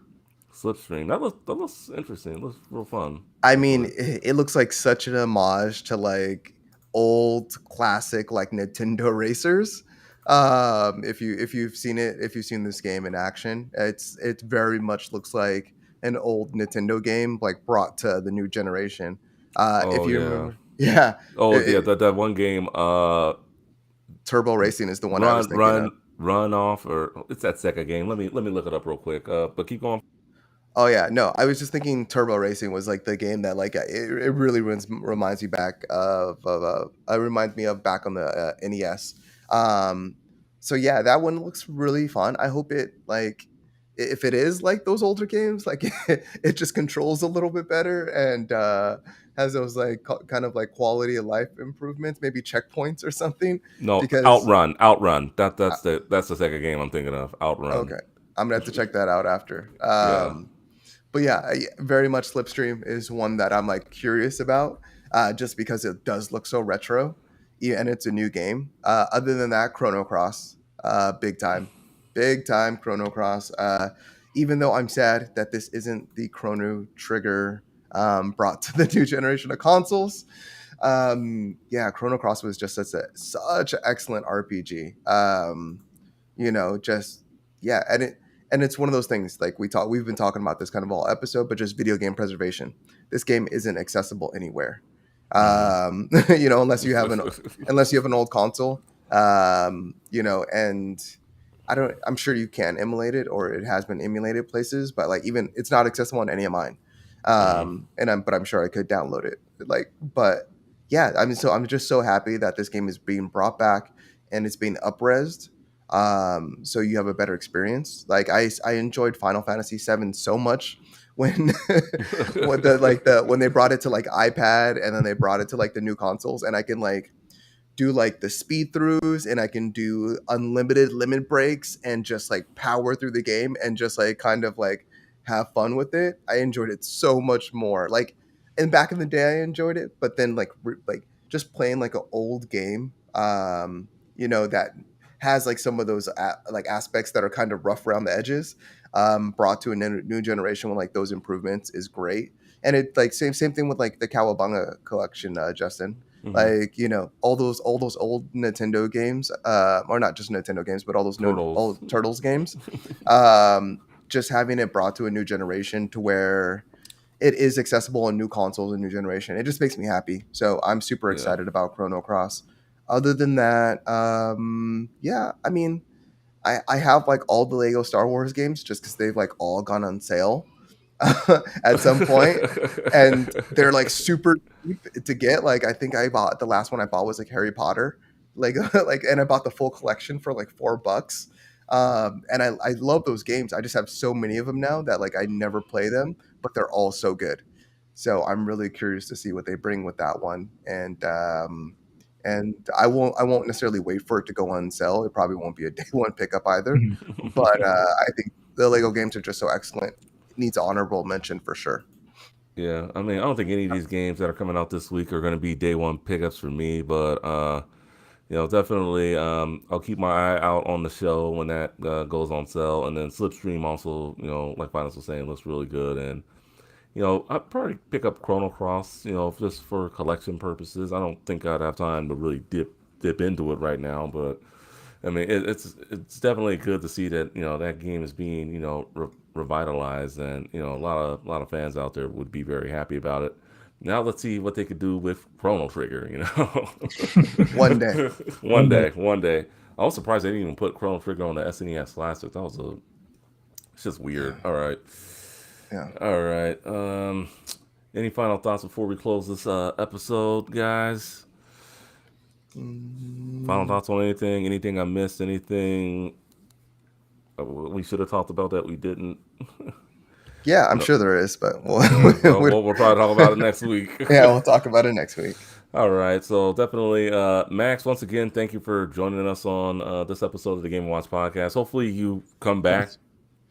Slipstream. That looks interesting. It looks real fun, I mean, actually. it looks like such an homage to like old classic like Nintendo racers. If you've seen it, if you've seen this game in action, it very much looks like an old Nintendo game like brought to the new generation. If Oh you yeah. remember, yeah, Oh yeah. it, That one game. Turbo Racing is the one I was Run, thinking run, of. run off, or it's that Sega game. Let me look it up real quick. But keep going. Oh yeah, no, I was just thinking Turbo Racing was like the game that like it really reminds me back of it reminds me of back on the NES. Um, so yeah, that one looks really fun. I hope it like if it is like those older games, like it just controls a little bit better and has those like kind of like quality of life improvements, maybe checkpoints or something. No, Because Outrun. That uh, that's the Sega game I'm thinking of. Outrun. okay, I'm gonna have to check that out after. Yeah. But yeah, very much Slipstream is one that I'm like curious about, just because it does look so retro, yeah, and it's a new game. Other than that, Chrono Cross, big time Chrono Cross. Even though I'm sad that this isn't the Chrono Trigger brought to the new generation of consoles, Yeah, Chrono Cross was just such an excellent RPG. Just yeah, and it's one of those things like we've been talking about this kind of all episode, but just video game preservation. This game isn't accessible anywhere. Mm. Unless you have an old console. And I'm sure you can emulate it or it has been emulated places, but like even it's not accessible on any of mine. Mm. But I'm sure I could download it. But yeah, I mean, so I'm just so happy that this game is being brought back and it's being upresed. So you have a better experience. Like I enjoyed Final Fantasy VII so much when when they brought it to like iPad and then they brought it to like the new consoles, and I can like do like the speed throughs and I can do unlimited limit breaks and just like power through the game and just like kind of like have fun with it. I enjoyed it so much more. Like, and back in the day I enjoyed it, but then like just playing like an old game, that has like some of those like aspects that are kind of rough around the edges, brought to a new generation with like those improvements is great. And it like same thing with like the Cowabunga collection, Justin, Hmm. like all those old Nintendo games, or not just Nintendo games, but all those Turtles. old Turtles games, just having it brought to a new generation to where it is accessible on new consoles and new generation. It just makes me happy. So I'm super Yeah. excited about Chrono Cross. Other than that, yeah, I mean, I have like all the Lego Star Wars games just because they've like all gone on sale at some point, and they're like super cheap to get. Like I think I bought the last one I bought was like Harry Potter, like and I bought the full collection for like $4. And I love those games. I just have so many of them now that like I never play them, but they're all so good. So I'm really curious to see what they bring with that one. And I won't necessarily wait for it to go on sale. It probably won't be a day one pickup either. Mhm. But I think the Lego games are just so excellent. It needs honorable mention for sure. Yeah, I mean, I don't think any of these games that are coming out this week are going to be day one pickups for me, but definitely, I'll keep my eye out on the show when that goes on sale, and then Slipstream also, like Finance was saying, looks really good, and I'd probably pick up Chrono Cross, just for collection purposes. I don't think I'd have time to really dip into it right now, but I mean, it's definitely good to see that that game is being revitalized, and a lot of fans out there would be very happy about it. Now let's see what they could do with Chrono Trigger. One day. One One day. day, one day. I was surprised they didn't even put Chrono Trigger on the SNES Classic. It's just weird. Yeah. All right, Yeah. all right. Any final thoughts before we close this episode, guys? Final Mm, thoughts on anything? Anything I missed? Anything we should have talked about that we didn't? yeah, I'm No. sure there is, but Well, we'll probably talk about it next week. yeah, we'll talk about it next week. All right. So definitely, Max, once again, thank you for joining us on this episode of the Game and Watch podcast. Hopefully you come Of back course.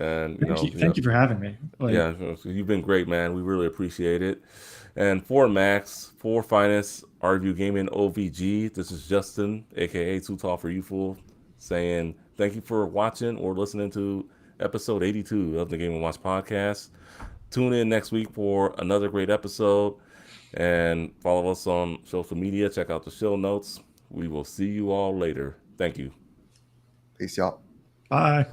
and, Thank you for having me. Like, yeah, so you've been great, man. We really appreciate it. And for Max, for Finest, Review Gaming OVG, this is Justin, aka Too Tall for You Fool, saying thank you for watching or listening to episode 82 of the Game and Watch podcast. Tune in next week for another great episode and follow us on social media. Check out the show notes. We will see you all later. Thank you. Peace, y'all. bye.